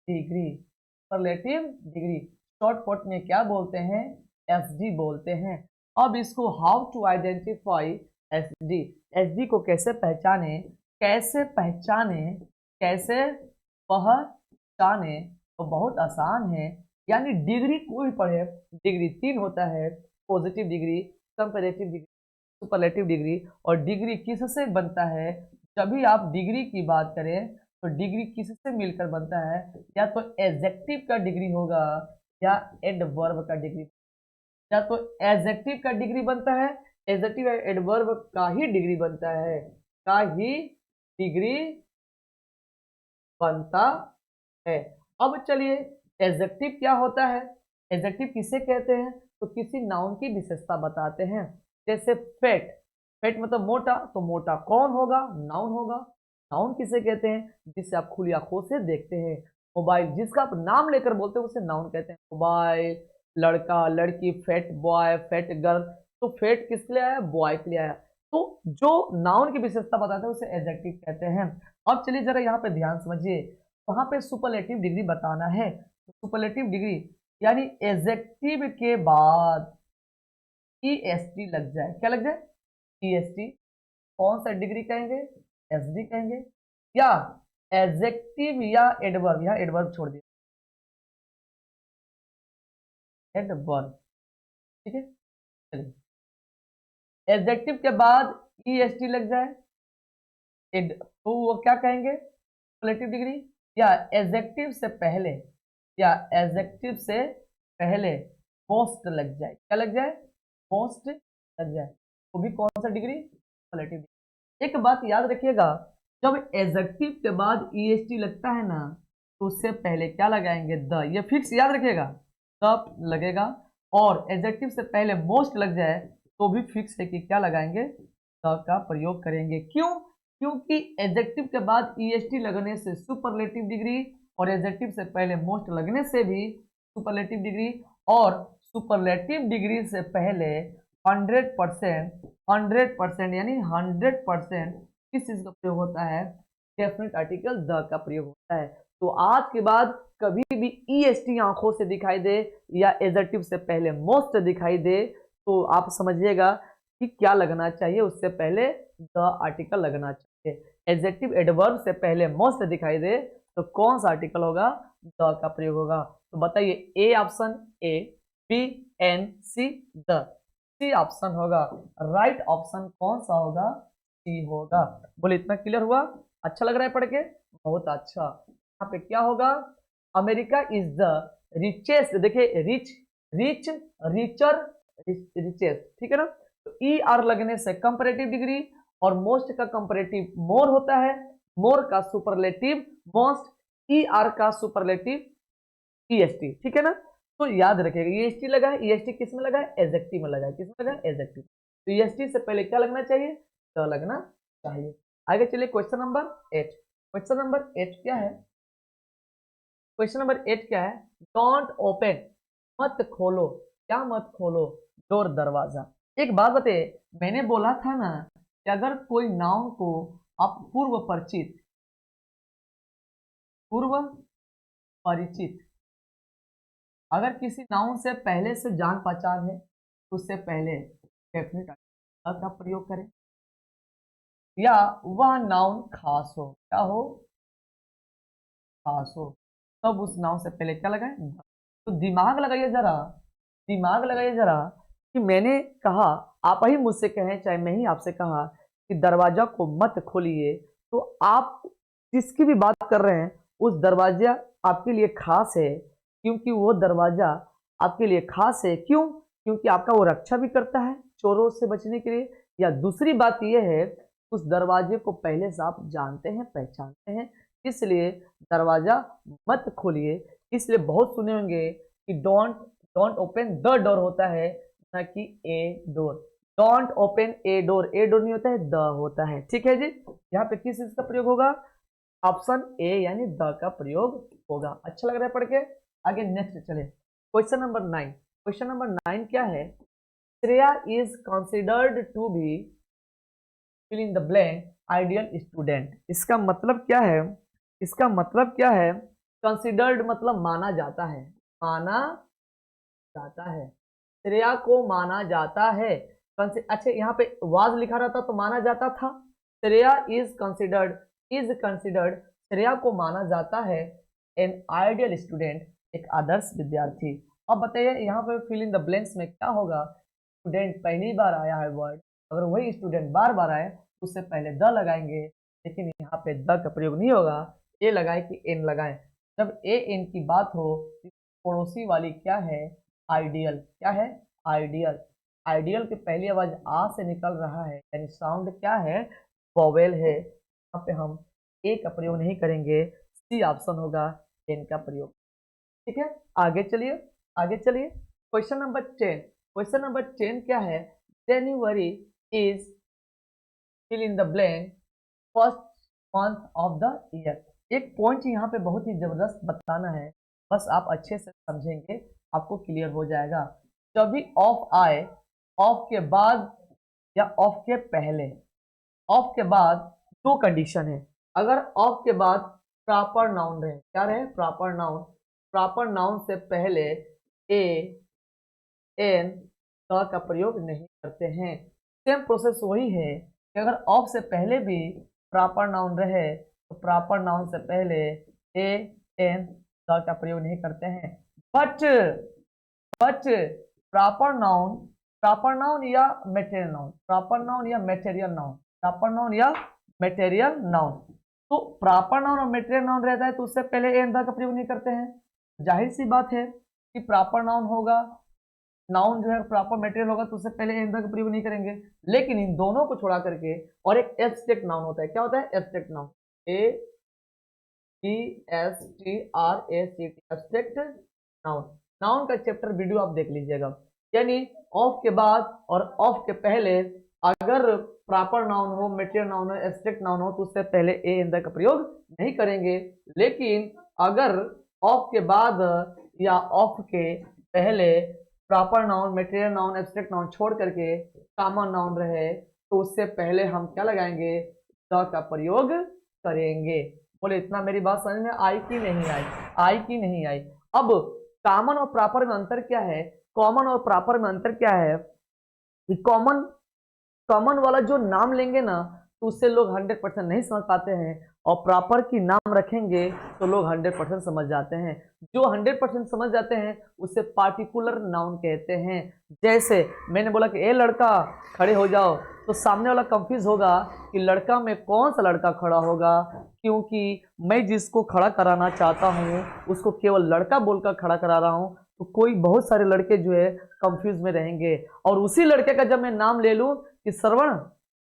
degree, superlative degree shortcut में क्या बोलते हैं, एसडी बोलते हैं। अब इसको how to identify SD, SD को कैसे पहचाने, कैसे पहचाने, कैसे पहचाने, तो बहुत आसान है। यानी डिग्री कोई पढ़े, डिग्री 3 होता है, positive degree, comparative degree, superlative degree. और डिग्री किससे बनता है, जब भी आप डिग्री की बात करें तो डिग्री किससे मिलकर बनता है, या तो एडजेक्टिव का डिग्री होगा या एडवर्ब का डिग्री, या तो एडजेक्टिव का डिग्री बनता है, एडजेक्टिव या एडवर्ब का ही डिग्री बनता है, का ही डिग्री बनता है। अब चलिए, एडजेक्टिव क्या होता है, एडजेक्टिव किसे कहते हैं, तो किसी नाउन की विशेषता बताते हैं। जैसे फेट, फेट मतलब मोटा, तो मोटा कौन होगा, नाउन होगा। नाउन किसे कहते हैं, जिसे आप खुली आंखों से देखते हैं। मोबाइल, जिसका आप नाम लेकर बोलते हैं उसे नाउन कहते हैं। मोबाइल, लड़का लड़की, फेट बॉय, फेट गर्ल, तो फेट किसके लिए आया, बॉय के लिए आया। तो जो नाउन की विशेषता बताते हैं उसे एडजेक्टिव कहते हैं। अब चलिए जरा यहाँ पे ध्यान समझिए, वहां पे सुपरलेटिव डिग्री बताना है, तो सुपरलेटिव डिग्री यानी एडजेक्टिव के बाद ईएसटी लग जाए, क्या लग जाए, ईएसटी। कौन सा डिग्री कहेंगे, एसडी कहेंगे, या एडजेक्टिव या एडवर्ब, यहाँ एडवर्ब छोड़ दिया, एडवर्ब, ठीक है। चलिए, एडजेक्टिव के बाद ईएसटी लग जाए, तो वो क्या कहेंगे, सुपरलेटिव डिग्री। या एडजेक्टिव से पहले, या एडजेक्टिव से पहले मोस्ट लग जाए, क्या लग जाए, मोस्ट लग जाए, वो भी कौन सा डिग्री, सुपरलेटिव डिग्री। एक बात याद रखिएगा, जब एडजेक्टिव के बाद ईएसटी लगता है ना, तो उससे पहले क्या लगाएंगे? द। ये फिक्स याद रखिएगा, द लगेगा। और एडजेक्टिव से पहले मोस्ट लग जाए तो भी फिक्स है कि क्या लगाएंगे? द का प्रयोग करेंगे। क्यों? क्योंकि एडजेक्टिव के बाद ईएसटी लगने से सुपरलेटिव डिग्री, और एडजेक्टिव से पहले मोस्ट लगने से भी सुपरलेटिव डिग्री, और सुपरलेटिव डिग्री से पहले 100% यानी 100% किस चीज का प्रयोग होता है? डेफिनेट आर्टिकल द का प्रयोग होता है। तो आज के बाद कभी भी ईएसटी आंखों से दिखाई दे या एडजेक्टिव से पहले मोस्ट दिखाई दे, तो आप समझिएगा कि क्या लगना चाहिए, उससे पहले द आर्टिकल लगना चाहिए। एडजेक्टिव एडवर्ब से पहले मोस्ट दिखाई दे तो कौन सा आर्टिकल होगा? द का प्रयोग होगा। तो बताइए, A option A, B an, C the. C option होगा। राइट ऑप्शन कौन सा होगा? सी होगा। बोले इतना क्लियर हुआ? अच्छा लग रहा है पढ़ के? बहुत अच्छा। यहाँ पे क्या होगा? America is the richest. देखिए, रिच, रिच, रिचर, रिचेस्ट, ठीक है ना? तो ई आर लगने से कंपैरेटिव डिग्री, और मोस्ट का कंपैरेटिव मोर होता है, मोर का सुपरलेटिव मोस्ट, ई आर का सुपरलेटिव ईएसटी, ठीक है ना? तो याद रखिएगा, ईएसटी लगा है, ईएसटी किस में लगा है? एडजेक्टिव में लगा है। किस में लगा है? एडजेक्टिव। तो ईएसटी से पहले क्या लगना चाहिए? द लगना चाहिए। आगे चलिए क्वेश्चन नंबर 8। क्वेश्चन नंबर 8 क्या है? क्वेश्चन नंबर 8 क्या है? डोंट ओपन, मत खोलो। क्या मत खोलो? डोर, दरवाजा। एक बात बताइए, मैंने बोला था ना कि अगर कोई नाउन को आप पूर्व परिचित, अगर किसी नाउन से पहले से जान पहचान है तो उससे पहले डेफिनेट का प्रयोग करें। या वह नाउन खास हो, क्या हो? खास हो, तब उस नाउन से पहले क्या लगाएं? तो दिमाग लगाइए जरा, दिमाग लगाइए जरा कि मैंने कहा, आप ही मुझसे कहें चाहे मैं ही आपसे कहा कि दरवाजा को मत खोलिए, तो आप जिसकी भी बात कर रहे हैं उस दरवाजा आपके लिए खास है, क्योंकि वो दरवाजा आपके लिए खास है। क्यों? क्योंकि आपका वो रक्षा भी करता है चोरों से बचने के लिए। या दूसरी बात यह है, उस दरवाजे को पहले से आप जानते हैं, पहचानते हैं, इसलिए दरवाजा मत खोलिए। इसलिए बहुत सुने होंगे कि don't don't open the door होता है, ना कि a door. Don't open a door, a door नहीं होता है, द होता है। ठीक है जी। यहाँ पे किस चीज का प्रयोग होगा? ऑप्शन ए यानी द का प्रयोग होगा। अच्छा लग रहा है पढ़ के? आगे नेक्स्ट चले, क्वेश्चन नंबर 9। क्वेश्चन नंबर 9 क्या है? Shreya is considered to be fill in the blank ideal student. इसका मतलब क्या है? इसका मतलब क्या है? कंसिडर्ड मतलब माना जाता है, माना जाता है। श्रेया को माना जाता है। अच्छा, यहाँ पे वाज लिखा रहता तो माना जाता था। श्रेया इज कंसिडर्ड, श्रेया को माना जाता है एन आइडियल स्टूडेंट, एक आदर्श विद्यार्थी। अब बताइए यहाँ पे फिल इन द ब्लैंक्स में क्या होगा? स्टूडेंट पहली बार आया है वर्ड, अगर वही स्टूडेंट बार बार आए तो उससे पहले द लगाएंगे, लेकिन यहाँ पे द का प्रयोग नहीं होगा। ए लगाए कि एन लगाए? जब ए एन की बात हो, पड़ोसी वाली क्या है? आइडियल। क्या है? आइडियल। आइडियल की पहली आवाज आ से निकल रहा है, यानी साउंड क्या है? वोवेल है। यहाँ पे हम ए का प्रयोग नहीं करेंगे, सी ऑप्शन होगा एन का प्रयोग। ठीक है, आगे चलिए, आगे चलिए। Question number 10। क्वेश्चन नंबर 10 क्या है? January is fill in the blank first month of the year. एक पॉइंट यहाँ पे बहुत ही जबरदस्त बताना है, बस आप अच्छे से समझेंगे आपको क्लियर हो जाएगा। जब भी ऑफ आए, ऑफ के बाद या ऑफ के पहले, ऑफ के बाद दो कंडीशन है। अगर ऑफ के बाद प्रॉपर नाउन रहे, क्या रहे? Proper noun. प्रॉपर नाउन से पहले ए एन का प्रयोग नहीं करते हैं। सेम प्रोसेस वही है कि अगर ऑफ से पहले भी प्रॉपर नाउन रहे तो प्रॉपर नाउन से पहले ए एन का प्रयोग नहीं करते हैं। But proper noun, proper noun या मेटेरियल नाउन, प्रॉपर नाउन या मेटेरियल नाउन, प्रॉपर नाउन या मेटेरियल नाउन, तो प्रॉपर नाउन और मेटेरियल नाउन रहता है तो उससे पहले एन का प्रयोग नहीं करते हैं। जाहिर सी बात है कि प्रॉपर नाउन होगा, नाउन जो है प्रॉपर मटेरियल होगा तो उससे पहले ए का प्रयोग नहीं करेंगे, लेकिन इन दोनों को छोड़ा करके और एक एब्स्ट्रैक्ट नाउन होता है। क्या होता है? Abstract noun, EBSTRACT, abstract noun. Noun का चैप्टर वीडियो आप देख लीजिएगा। यानी ऑफ के बाद और ऑफ के पहले अगर प्रॉपर नाउन हो, मटेरियल नाउन हो, एब्स्ट्रैक्ट नाउन हो तो उससे पहले ए इन का प्रयोग नहीं करेंगे। लेकिन अगर ऑफ के बाद या ऑफ के पहले proper noun, material noun, abstract noun छोड़ करके कॉमन नाउन रहे तो उससे पहले हम क्या लगाएंगे? द का प्रयोग करेंगे। बोले इतना मेरी बात समझ में आई कि नहीं आई? आई कि नहीं आई? अब कॉमन और प्रॉपर में अंतर क्या है? कॉमन और प्रॉपर में अंतर क्या है कि कॉमन वाला जो नाम लेंगे ना तो उससे लोग 100% नहीं समझ पाते हैं, और प्रॉपर की नाम रखेंगे तो लोग 100% समझ जाते हैं। जो 100% समझ जाते हैं उसे पार्टिकुलर नाउन कहते हैं। जैसे मैंने बोला कि ए लड़का खड़े हो जाओ, तो सामने वाला कंफ्यूज होगा कि लड़का में कौन सा लड़का खड़ा होगा, क्योंकि मैं जिसको खड़ा कराना चाहता हूँ उसको केवल लड़का बोलकर खड़ा करा रहा हूँ, तो कोई बहुत सारे लड़के जो है कंफ्यूज में रहेंगे। और उसी लड़के का जब मैं नाम ले लूँ कि श्रवण,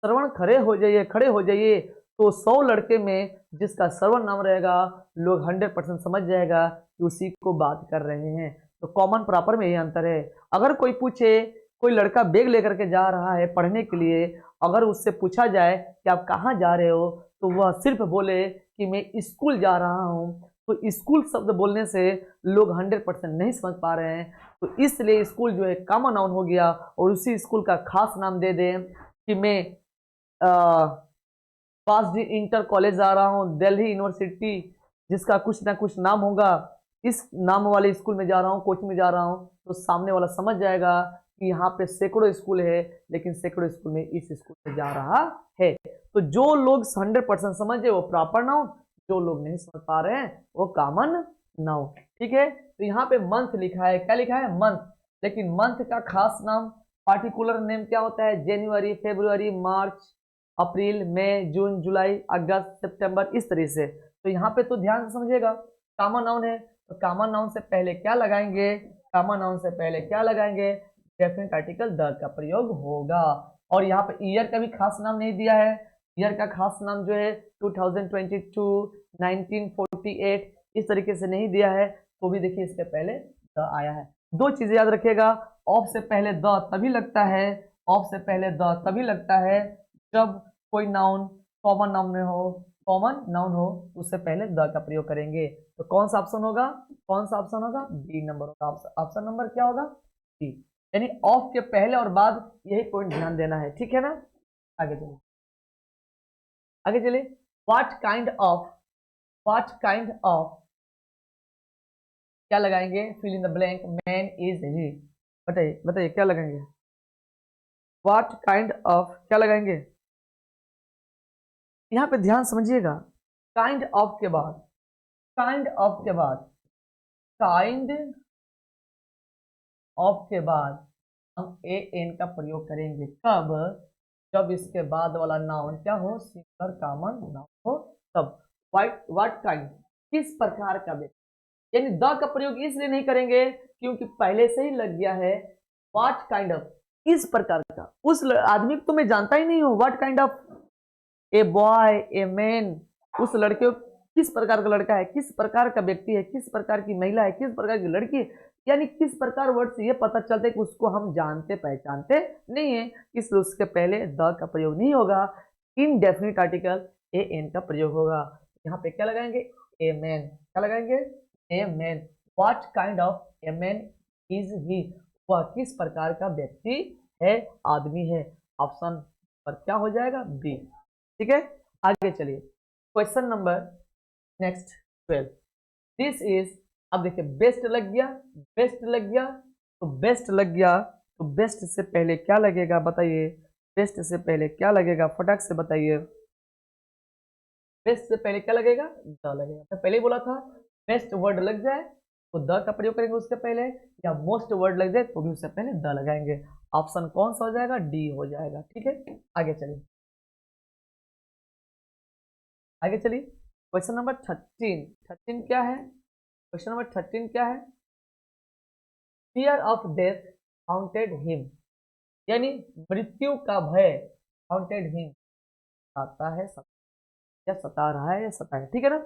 श्रवण खड़े हो जाइए, खड़े हो जाइए, तो 100 लड़के में जिसका श्रवण नाम रहेगा लोग 100% समझ जाएगा कि उसी को बात कर रहे हैं। तो कॉमन प्रॉपर में ये अंतर है। अगर कोई पूछे, कोई लड़का बैग लेकर के जा रहा है पढ़ने के लिए, अगर उससे पूछा जाए कि आप कहाँ जा रहे हो, तो वह सिर्फ बोले कि मैं स्कूल जा रहा हूँ, तो स्कूल शब्द बोलने से लोग 100% नहीं समझ पा रहे हैं। तो इसलिए स्कूल जो है कॉमन नाउन हो गया, और उसी स्कूल का खास नाम दे दें कि मैं पास इंटर कॉलेज जा रहा हूँ, दिल्ली यूनिवर्सिटी, जिसका कुछ ना कुछ नाम होगा, इस नाम वाले स्कूल में जा रहा हूँ, कोचिंग में जा रहा हूँ, तो सामने वाला समझ जाएगा कि यहाँ पे सैकड़ों स्कूल है, लेकिन सैकड़ों स्कूल में इस स्कूल में जा रहा है। तो जो लोग 100% समझे वो प्रॉपर नाउन, जो लोग नहीं समझ पा रहे हैं वो कॉमन नाउन। ठीक है, तो यहाँ पे मंथ लिखा है, क्या लिखा है? मंथ। लेकिन मंथ का खास नाम, पार्टिकुलर नेम क्या होता है? जनवरी, फरवरी, मार्च, अप्रैल, मई, जून, जुलाई, अगस्त, सितंबर, इस तरह से। तो यहाँ पे तो ध्यान से समझिएगा, कॉमन नाउन है तो कॉमन नाउन से पहले क्या लगाएंगे? कॉमन नाउन से पहले क्या लगाएंगे? डेफिनेट आर्टिकल द का प्रयोग होगा। और यहाँ पे ईयर का भी खास नाम नहीं दिया है। ईयर का खास नाम जो है 2022, 1948, इस तरीके से नहीं दिया है, तो भी देखिए इसके पहले द आया है। दो चीजें याद रखिएगा, ऑफ से पहले द तभी लगता है, ऑफ से पहले द तभी लगता है जब कोई नाउन कॉमन नाउन में हो, कॉमन नाउन हो, उससे पहले द का प्रयोग करेंगे। तो कौन सा ऑप्शन होगा? कौन सा ऑप्शन होगा? बी नंबर होगा। ऑप्शन नंबर क्या होगा? बी। यानी ऑफ के पहले और बाद यही पॉइंट ध्यान देना है। ठीक है ना? आगे चलिए, आगे चलिए। What kind of, what kind of, क्या लगाएंगे? Fill in the blank, man is he. बताइए बताइए क्या लगाएंगे? व्हाट काइंड ऑफ क्या लगाएंगे? यहां पे ध्यान समझिएगा, काइंड ऑफ के बाद, काइंड ऑफ के बाद, काइंड ऑफ के बाद हम ए एन का प्रयोग करेंगे। कब? जब इसके बाद वाला नाउन क्या हो? सिंगुलर कॉमन नाउन हो तब। व्हाट काइंड, किस प्रकार का व्यक्ति, यानी द का प्रयोग इसलिए नहीं करेंगे क्योंकि पहले से ही लग गया है व्हाट काइंड ऑफ, किस प्रकार का। उस आदमी को तो मैं जानता ही नहीं हूं। What kind of a boy, a man, उस लड़के, किस प्रकार का लड़का है, किस प्रकार का व्यक्ति है, किस प्रकार की महिला है, किस प्रकार की लड़की है, यानी किस प्रकार वर्ड से ये पता चलता है कि उसको हम जानते पहचानते नहीं है, इसलिए उसके पहले द का प्रयोग नहीं होगा, इनडेफिनिट आर्टिकल ए एन का प्रयोग होगा। यहाँ पे क्या लगाएंगे? A man. क्या लगाएंगे? A man. What kind of a man is ही, वह किस प्रकार का व्यक्ति है, आदमी है। ऑप्शन पर क्या हो जाएगा? बी। ठीक है, आगे चलिए। Question number next 12, this is, अब देखिए बेस्ट लग गया, बेस्ट लग गया, तो बेस्ट लग गया, तो बेस्ट से पहले क्या लगेगा बताइए? बेस्ट से पहले क्या लगेगा? फटाक से बताइए। बेस्ट से पहले क्या लगेगा? द लगेगा। मैं पहले ही बोला था, बेस्ट वर्ड लग जाए तो द का प्रयोग करेंगे उसके पहले, या मोस्ट वर्ड लग जाए तो भी उससे पहले द लगाएंगे। ऑप्शन कौन सा हो जाएगा? डी हो जाएगा। ठीक है, आगे चलिए, आगे चलिए। क्वेश्चन नंबर 13, 13 क्या है? क्वेश्चन नंबर 13 क्या है? Fear of death haunted him, यानी मृत्यु का भय, हाउंटेड हिम, सताता है, या सता रहा है या सता है, ठीक है ना।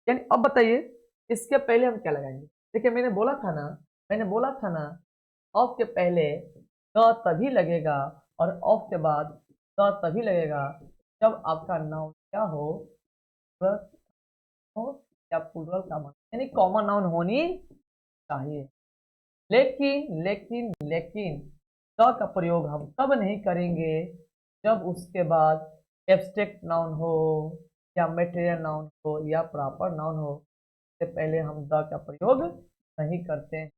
यानी अब बताइए इसके पहले हम क्या लगाएंगे। देखिए मैंने बोला था ना ऑफ के पहले द तभी लगेगा और ऑफ के बाद द तभी लगेगा जब आपका नाउन क्या हो, हो या प्लूरल का मान, यानी कॉमन नाउन होनी चाहिए। लेकिन लेकिन लेकिन द का प्रयोग हम तब नहीं करेंगे जब उसके बाद एब्स्ट्रैक्ट नाउन हो या मटेरियल नाउन हो या प्रॉपर नाउन हो, से पहले हम द का प्रयोग नहीं करते हैं।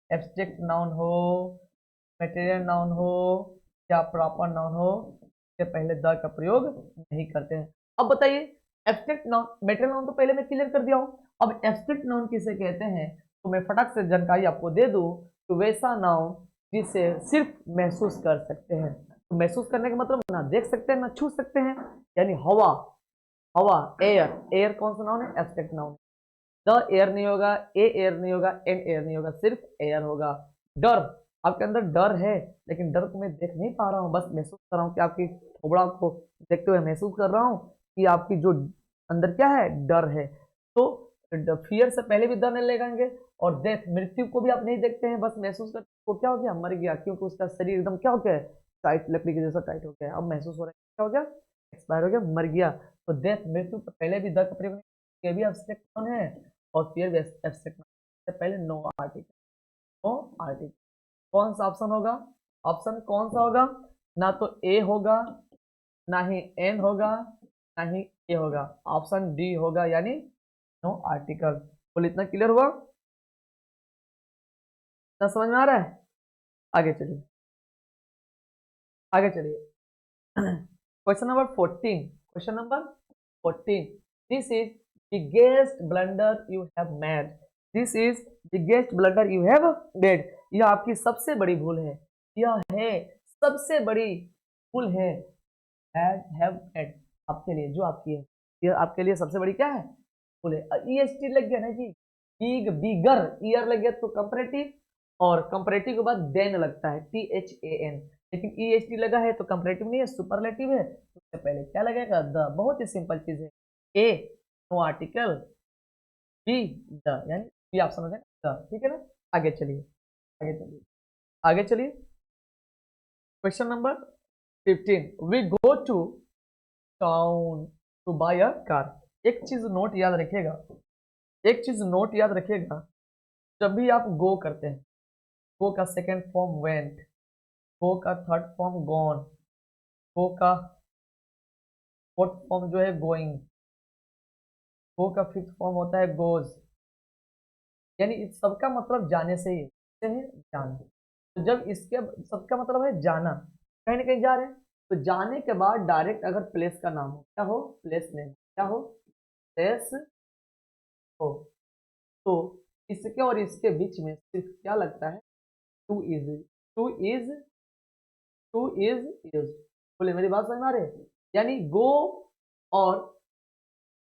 एब्स्ट्रैक्ट नाउन हो, मटेरियल नाउन हो या प्रॉपर नाउन हो, से पहले द का प्रयोग नहीं करते हैं। अब बताइए एब्स्ट्रैक्ट नाउन, मटेरियल नाउन तो पहले मैं क्लियर कर दिया हूँ। अब एब्स्ट्रैक्ट नाउन किसे कहते हैं तो मैं फटाक से जानकारी आपको दे दूं तो वैसा नाउन जिसे सिर्फ महसूस कर सकते हैं। तो महसूस करने का मतलब ना देख सकते हैं ना छू सकते हैं, यानी हवा, हवा, एयर, एयर कौन सा नाउन है, एब्स्ट्रैक्ट नाउन। द एयर नहीं होगा, ए एयर नहीं होगा, एन एयर नहीं होगा, सिर्फ एयर होगा। डर, आपके अंदर डर है लेकिन डर को मैं देख नहीं पा रहा हूँ, बस महसूस कर रहा हूँ कि आपकी थोबड़ा को देखते हुए महसूस कर रहा हूँ कि आपकी जो अंदर क्या है, डर है। तो फियर से पहले भी डर नहीं लगाएंगे। और डेथ, मृत्यु को भी आप नहीं देखते हैं, बस महसूस करते हैं। वो क्या हो गया, मर गया, क्योंकि उसका शरीर एकदम क्या हो गया है, टाइट, लकड़ी के जैसा टाइट हो गया है। अब महसूस हो रहा है क्या हो गया, एक्सपायर हो गया, मर गया। तो डेथ, मृत्यु से पहले भी डर का प्रयोग नहीं, ये भी एब्स्ट्रैक्ट नाउन है और फियर भी एब्स्ट्रैक्ट नाउन से पहले नो आर्टिकल, नो आर्टिकल। कौन सा ऑप्शन होगा, ऑप्शन कौन सा होगा, ना तो ए होगा, ना ही एन होगा, ना ही ए होगा, ऑप्शन डी होगा, यानी नो आर्टिकल। बोल इतना क्लियर हुआ, इतना समझ में आ रहा है। आगे चलिए, आगे चलिए। Question number 14, question number 14, this is biggest blunder you have made, this is biggest blunder you have made, यह आपकी सबसे बड़ी भूल है, यह है सबसे बड़ी भूल है, हैव मेड, आपके लिए जो आपकी है, यह आपके लिए सबसे बड़ी क्या है, भूल है। ई एस टी लग गया ना जी, बिग, बिगर, ईयर लग गया तो कंपैरेटिव, और कंपैरेटिव के बाद देन लगता है, टी एच ए एन, लेकिन ई एस टी लगा है तो कंपैरेटिव नहीं है, सुपरलेटिव है, तो उससे पहले क्या लगेगा, द, बहुत ही सिंपल चीज है। ए नो आर्टिकल, बी द, यानी बी ऑप्शन हो जाएगा द, ठीक है ना। आगे चलिए, आगे चलिए, आगे चलिए। Question number 15, we go to town to buy a car. एक चीज नोट याद रखिएगा, एक चीज नोट याद रखिएगा, जब भी आप गो करते हैं, गो का सेकेंड फॉर्म वेंट, गो का थर्ड फॉर्म गॉन, गो का फोर्थ फॉर्म जो है गोइंग, गो का फिफ्थ फॉर्म होता है गोज, यानी इस सबका मतलब जाने से ही है, जाना। तो जब इसके सबका मतलब है जाना, कहीं ना कहीं जा रहे हैं, तो जाने के बाद डायरेक्ट अगर प्लेस का नाम हो, क्या हो, प्लेस नेम, क्या हो, प्लेस हो, तो इसके और इसके बीच में सिर्फ क्या लगता है, two is, two is, two is use. बोले मेरी बात समझ में आ रही है, यानी गो और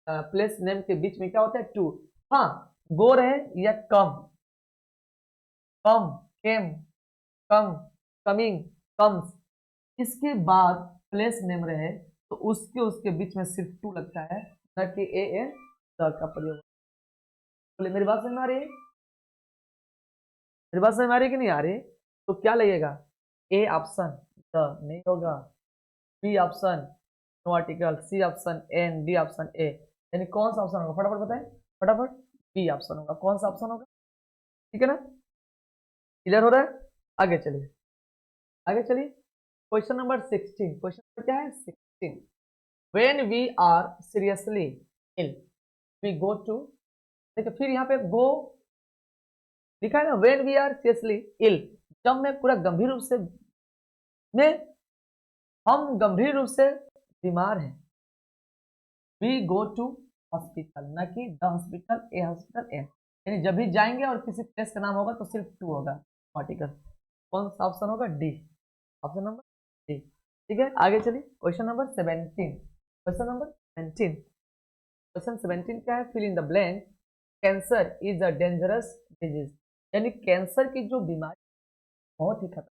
प्लेस नेम के बीच में क्या होता है, टू। हाँ, गो रहे या कम, कम, केम, कम, कमिंग, कम्स, इसके बाद प्लेस नेम रहे तो उसके उसके बीच में सिर्फ टू लगता है, न कि ए एन द का प्रयोग। बोले मेरी बात समझ में आ रही है, मेरी बात समझ में आ रही है कि नहीं आ रही, तो क्या लगेगा, ए ऑप्शन द नहीं होगा, B option no article, C option an, D option A, यानी कौन सा ऑप्शन होगा, फटाफट बताएं, फटाफट, बी ऑप्शन होगा। कौन सा ऑप्शन होगा, ठीक है ना, क्लियर हो रहा है। आगे चलिए, आगे चलिए। क्वेश्चन नंबर 16, क्वेश्चन नंबर क्या है, 16, when we are seriously ill we go to, देखिए फिर यहाँ पे गो लिखा है ना, when we are seriously ill, जब मैं पूरा गंभीर रूप से, मैं, हम गंभीर रूप से बीमार हैं, वी गो टू हॉस्पिटल, न कि द हॉस्पिटल, ए हॉस्पिटल, ए, यानी जब भी जाएंगे और किसी प्लेस का नाम होगा तो सिर्फ टू होगा, आर्टिकल। कौन सा ऑप्शन होगा, डी, ऑप्शन नंबर डी, ठीक है। आगे चलिए, question number 17, question number 17, question 17 क्या है, fill in the blank, cancer is a dangerous disease, यानी कैंसर की जो बीमारी बहुत ही खतरनाक,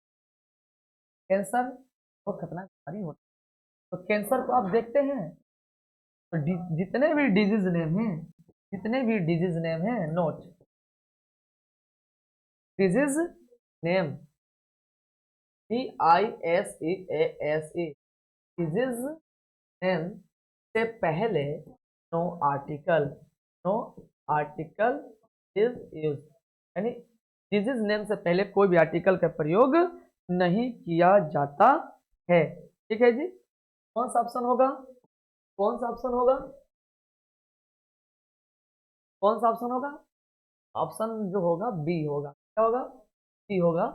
कैंसर बहुत खतरनाक बीमारी होती है। तो कैंसर को आप देखते हैं तो जितने भी डिजीज नेम हैं, जितने भी डिजीज नेम हैं, note disease name, DISEASE, disease name से पहले no article, no article is use, यानी डिजीज नेम से पहले कोई भी आर्टिकल का प्रयोग नहीं किया जाता है। ठीक है जी, कौन सा ऑप्शन होगा, कौन सा ऑप्शन होगा, कौन सा ऑप्शन होगा? ऑप्शन जो होगा बी होगा। क्या होगा? बी होगा,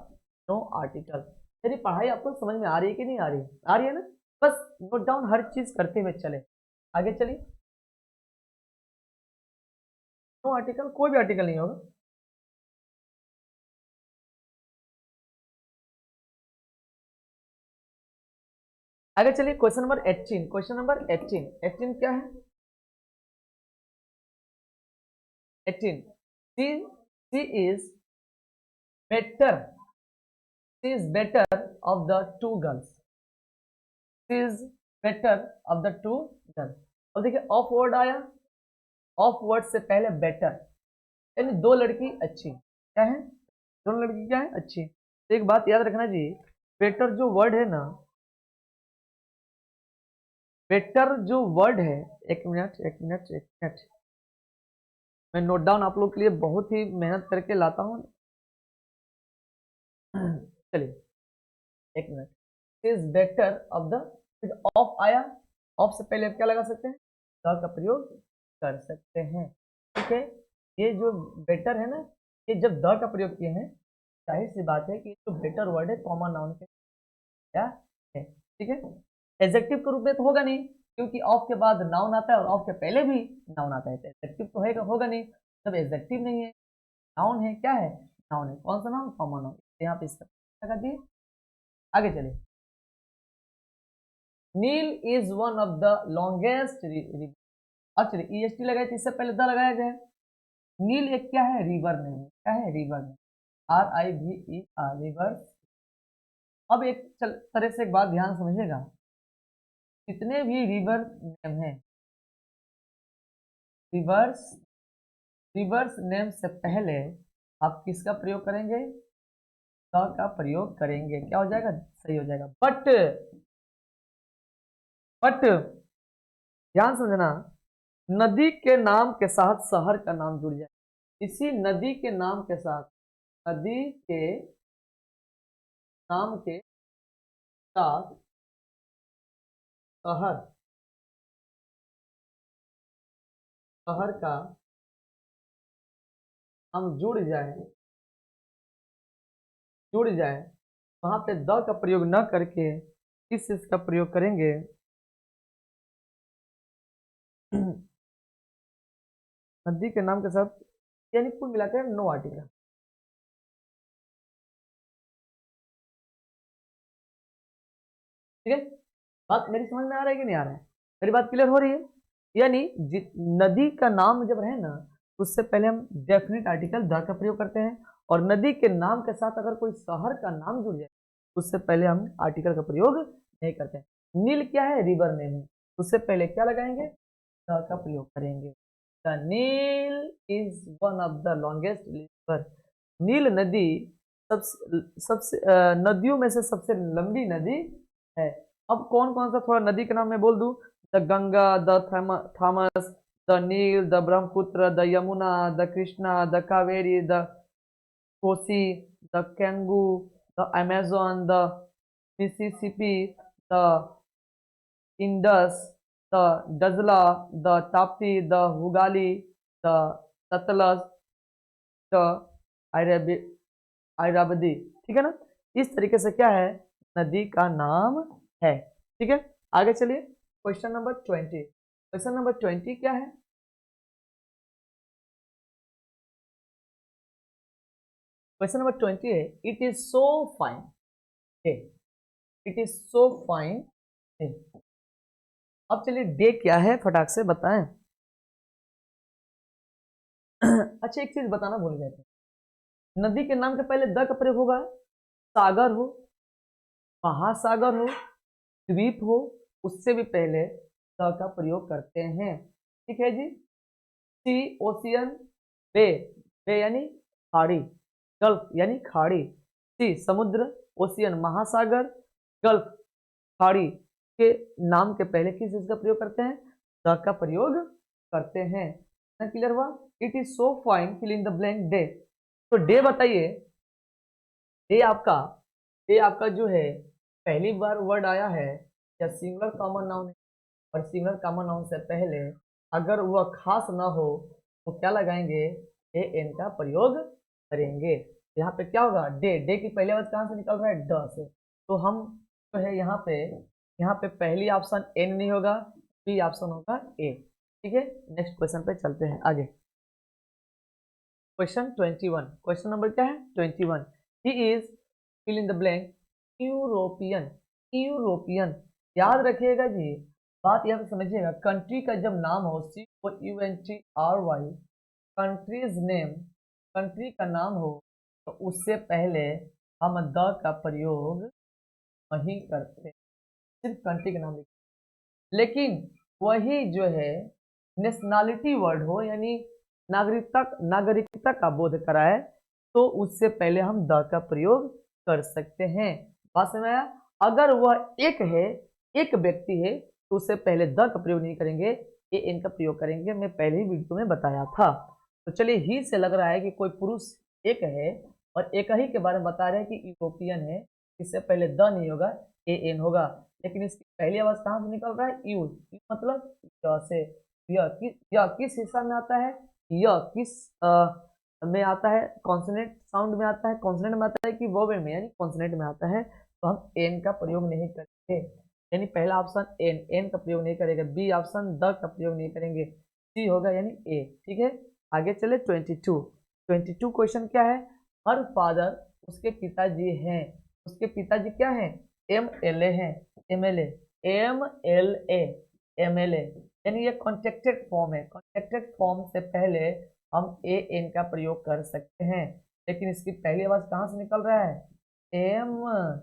नो आर्टिकल। मेरी पढ़ाई आपको समझ में आ रही है कि नहीं आ रही है? आ रही है ना? बस नोट डाउन हर चीज करते हुए चले, आगे चलिए। नो आर्टिकल, कोई भी आर्टिकल नहीं होगा। आगे चलिए, क्वेश्चन नंबर 18, क्वेश्चन नंबर 18, 18 क्या है? 18, she is better, she is better of the two girls, she is better of the two girls. अब देखिए ऑफ वर्ड आया, ऑफ वर्ड से पहले बेटर, यानी दो लड़की अच्छी, क्या है? दोनों लड़की क्या है? अच्छी। तो एक बात याद रखना जी, बेटर जो वर्ड है ना, बेटर जो वर्ड है, एक मिनट एक मिनट एक मिनट, मैं नोट डाउन आप लोग के लिए बहुत ही मेहनत करके लाता हूँ। चलिए एक minute. Is better of the, of आया, ऑफ से पहले आप क्या लगा सकते हैं? द का प्रयोग कर सकते हैं। ठीक है, ये जो बेटर है ना, ये जब द का प्रयोग किए हैं, जाहिर सी बात है कि जो बेटर वर्ड है कॉमन नाउन के क्या है। ठीक है, एडजेक्टिव के रूप में तो होगा नहीं, क्योंकि ऑफ के बाद नाउन आता है और ऑफ के पहले भी नाउन आता है, तो एडजेक्टिव तो होगा नहीं। जब एडजेक्टिव नहीं है, नाउन है, क्या है? नाउन है। कौन सा नाउन? Common noun. यहाँ पे इसका लगा दिए, आगे चलिए। Nile is one of the longest river, actually EST लगाए थे, इससे पहले द लगाया गया है। नील एक क्या है? रिवर नेम है। क्या है? River name, RIVER, river. अब एक तरह से एक बात ध्यान समझिएगा, जितने भी रिवर नेम है, रिवर्स, रिवर्स नेम से पहले आप किसका प्रयोग करेंगे? द का प्रयोग करेंगे। क्या हो जाएगा? सही हो जाएगा। बट ध्यान समझना, नदी के नाम के साथ शहर का नाम जुड़ जाए। इसी नदी के नाम के साथ, नदी के नाम के साथ शहर, शहर का नाम जुड़ जाए, जुड़ जाए, वहां पे द का प्रयोग न करके किस चीज का प्रयोग करेंगे? नदी के नाम के साथ, यानी कुल मिलाकर नो आर्टिकल। ठीक है, बात मेरी समझ में आ रहा है कि नहीं आ रहा है? मेरी बात क्लियर हो रही है? यानी नदी का नाम जब रहे ना, उससे पहले हम डेफिनेट आर्टिकल द का प्रयोग करते हैं, और नदी के नाम के साथ अगर कोई शहर का नाम जुड़ जाए, उससे पहले हम आर्टिकल का प्रयोग नहीं करते हैं। नील क्या है? रिवर नेम है, उससे पहले क्या लगाएंगे? द का प्रयोग करेंगे। The Nile is one of the longest river, Nile नदी सबसे सबसे नदियों में से सबसे लंबी नदी है। अब कौन कौन सा थोड़ा नदी का नाम मैं बोल दूं? The Ganga, the Thames, the Nile, the Brahmaputra, the Yamuna, the Krishna, the Kaveri, the Kosi, the Congo, the Amazon, the Mississippi, the Indus, the Dajla, the Tapti, the Hooghly, the Sutlej, the Irrawaddy. ठीक है ना? इस तरीके से क्या है? नदी का नाम है। ठीक है, आगे चलिए। क्वेश्चन नंबर 20, क्वेश्चन नंबर 20 क्या है? क्वेश्चन नंबर 20 है, it is so fine, it is so fine. अब चलिए डे क्या है फटाक से बताएं। अच्छा एक चीज बताना भूल गए थे, नदी के नाम के पहले द का प्रयोग होगा, सागर हो, महासागर हो, द्वीप हो, उससे भी पहले द का प्रयोग करते हैं। ठीक है जी। सी ओशियन, बे, बे यानी खाड़ी, गल्फ यानी खाड़ी। सी समुद्र, ओशियन महासागर, गल्फ खाड़ी के नाम के पहले किस चीज का प्रयोग करते हैं? द का प्रयोग करते हैं। क्लियर हुआ? It is so fine, fill in the blank day. तो डे बताइए, डे आपका, डे आपका जो है पहली बार वर्ड आया है या सिंगुलर कॉमन नाउन है? और सिंगुलर कॉमन नाउन से पहले अगर वह खास ना हो तो क्या लगाएंगे? ए एन का प्रयोग करेंगे। यहाँ पे क्या होगा? डे, डे की पहले आवाज कहाँ से निकल रहा है? ड से। तो हम जो है यहाँ पे पहली ऑप्शन एन नहीं होगा, बी ऑप्शन होगा ए। ठीक है, नेक्स्ट क्वेश्चन पे चलते हैं आगे। क्वेश्चन 21, क्वेश्चन नंबर क्या है? 21। He is, fill in the blank, European. European, याद रखिएगा जी, बात यहाँ पे समझिएगा। कंट्री का जब नाम हो, COUNTRY, कंट्रीज नेम, कंट्री का नाम हो, तो उससे पहले हम द का प्रयोग नहीं करते, सिर्फ कंट्री का नाम लिखते। लेकिन वही जो है नेशनैलिटी वर्ड हो, यानी नागरिकता, नागरिकता का बोध कराए, तो उससे पहले हम द का प्रयोग कर सकते हैं। बात समझ आया? अगर वह एक है, एक व्यक्ति है, तो उससे पहले द का प्रयोग नहीं करेंगे, ए एन का प्रयोग करेंगे। मैं पहले ही वीडियो में बताया था। तो चलिए, ही से लग रहा है कि कोई पुरुष एक है और एक ही के बारे में बता रहे हैं कि यूरोपियन है। इससे पहले द नहीं होगा, ए एन होगा। लेकिन इसकी पहली आवाज कहाँ से निकल रहा है? यू, मतलब य से। यह किस हिस्सा में आता है? यह किस में आता है? कॉन्सोनेंट साउंड में आता है, कॉन्सोनेंट में आता है कि वोवेल में, यानी कॉन्सोनेंट में आता है। तो हम एन का प्रयोग नहीं करेंगे, यानी पहला ऑप्शन एन, एन का प्रयोग नहीं करेंगे। बी ऑप्शन द का प्रयोग नहीं करेंगे। सी होगा यानी ए। ठीक है, आगे चले। 22, 22 क्वेश्चन क्या है? हर फादर, उसके पिताजी हैं, उसके पिताजी क्या हैं? MLA हैं, MLA, MLA, MLA, यानी ये कॉन्ट्रैक्टेड फॉर्म है। कॉन्ट्रैक्टेड फॉर्म से पहले हम ए एन का प्रयोग कर सकते हैं, लेकिन इसकी पहली आवाज कहाँ से निकल रहा है? MLA।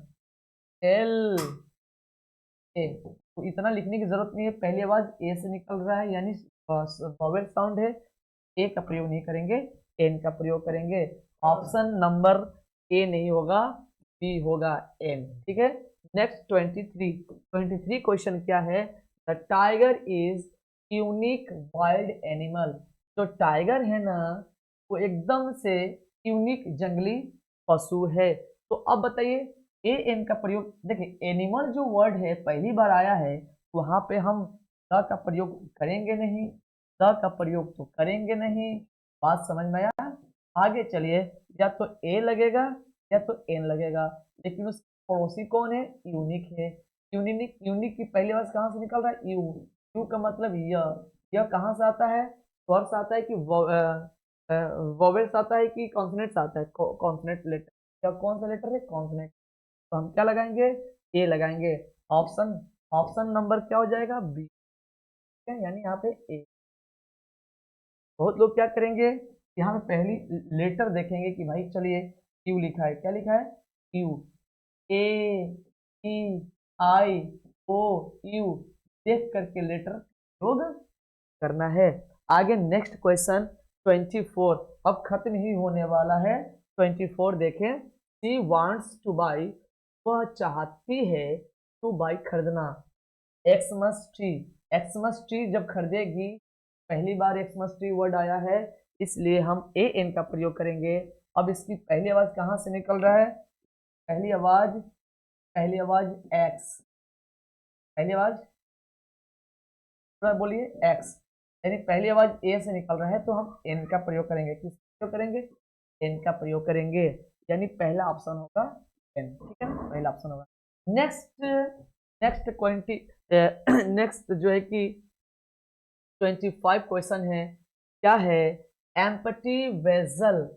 तो इतना लिखने की जरूरत नहीं है, पहली आवाज ए से निकल रहा है, यानी वॉवेल साउंड है। ए का प्रयोग नहीं करेंगे, एन का प्रयोग करेंगे। ऑप्शन नंबर ए नहीं होगा, बी होगा एन। ठीक है, नेक्स्ट 23, 23 क्वेश्चन क्या है? The tiger is unique wild animal. जो टाइगर है ना, वो एकदम से यूनिक जंगली पशु है। तो अब बताइए, ए एन का प्रयोग, देखिए एनिमल जो वर्ड है पहली बार आया है, वहां पे हम द का प्रयोग करेंगे नहीं, द का प्रयोग तो करेंगे नहीं। बात समझ में आया? आगे चलिए, या तो ए लगेगा या तो एन लगेगा, लेकिन उस पड़ोसी कौन है? यूनिक है। यूनिक, यूनिक की पहली आवाज कहाँ से निकल रहा है? यू। यू का मतलब यह कहाँ से आता है? स्वर से आता है कि वोवेल्स आता है कि कॉन्सोनेंट्स आता है? Consonant letter. या कौन सा लेटर है? कॉन्सोनेंट। तो हम क्या लगाएंगे? ए लगाएंगे। ऑप्शन, ऑप्शन नंबर क्या हो जाएगा? बी, यानी यहाँ पे ए। बहुत लोग क्या करेंगे, यहाँ पे पहली लेटर देखेंगे कि भाई चलिए क्यू लिखा है, क्या लिखा है? Q, A, E, I, O, you, देख करके लेटर योग करना है। आगे नेक्स्ट क्वेश्चन 24, अब खत्म ही होने वाला है। 24 देखें। शी वांट्स टू बाई, वह चाहती है, टू बाई खरीदना। एक्समस ट्री, एक्समस ट्री जब खरीदेगी, पहली बार एक्समस ट्री वर्ड आया है, इसलिए हम ए एन का प्रयोग करेंगे। अब इसकी पहली आवाज कहाँ से निकल रहा है? पहली आवाज, पहली आवाज एक्स, पहली आवाज बोलिए एक्स, यानी पहली आवाज ए से निकल रहा है, तो हम एन का प्रयोग करेंगे। किस प्रयोग करेंगे? एन का प्रयोग करेंगे, यानी पहला ऑप्शन होगा एन। ठीक है, पहला ऑप्शन होगा। नेक्स्ट, नेक्स्ट 20, नेक्स्ट जो है कि 25 क्वेश्चन है। क्या है? एम्पटी वेजल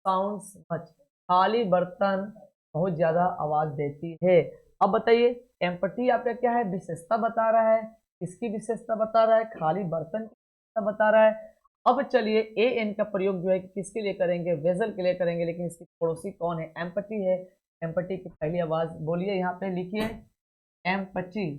साउंड्स मच, खाली बर्तन बहुत ज्यादा आवाज देती है। अब बताइए, एम्पटी आपका क्या है? विशेषता बता रहा है। किसकी विशेषता बता रहा है? खाली बर्तन की विशेषता बता रहा है। अब चलिए, ए एन का प्रयोग जो है किसके लिए करेंगे? वेजल के लिए करेंगे, लेकिन इसकी पड़ोसी कौन है? एम्पटी है। एम्पटी की पहली आवाज बोलिए, यहाँ पे लिखिए एम्पटी।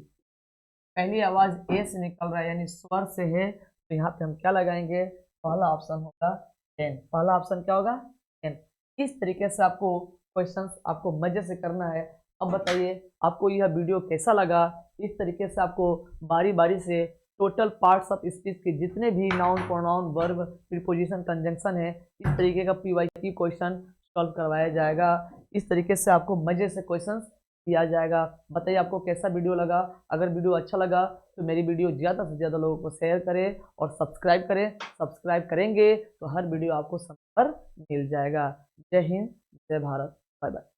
पहली आवाज ए से निकल रहा है यानी स्वर से है, तो यहाँ पे हम क्या लगाएंगे, पहला ऑप्शन होगा एन। पहला ऑप्शन क्या होगा, एन। इस तरीके से आपको क्वेश्चंस आपको मजे से करना है। अब बताइए आपको यह वीडियो कैसा लगा। इस तरीके से आपको बारी बारी से टोटल पार्ट्स ऑफ स्पीच के जितने भी noun, pronoun, verb, preposition, conjunction है, इस तरीके का पीवाईक्यू क्वेश्चन सॉल्व करवाया जाएगा। इस तरीके से आपको मजे से क्वेश्चंस दिया जाएगा। बताइए आपको कैसा वीडियो लगा। अगर वीडियो अच्छा लगा तो मेरी वीडियो ज़्यादा से ज़्यादा लोगों को शेयर करें और सब्सक्राइब करें। सब्सक्राइब करेंगे तो हर वीडियो आपको समय पर मिल जाएगा। जय हिंद, जय भारत, बाय बाय।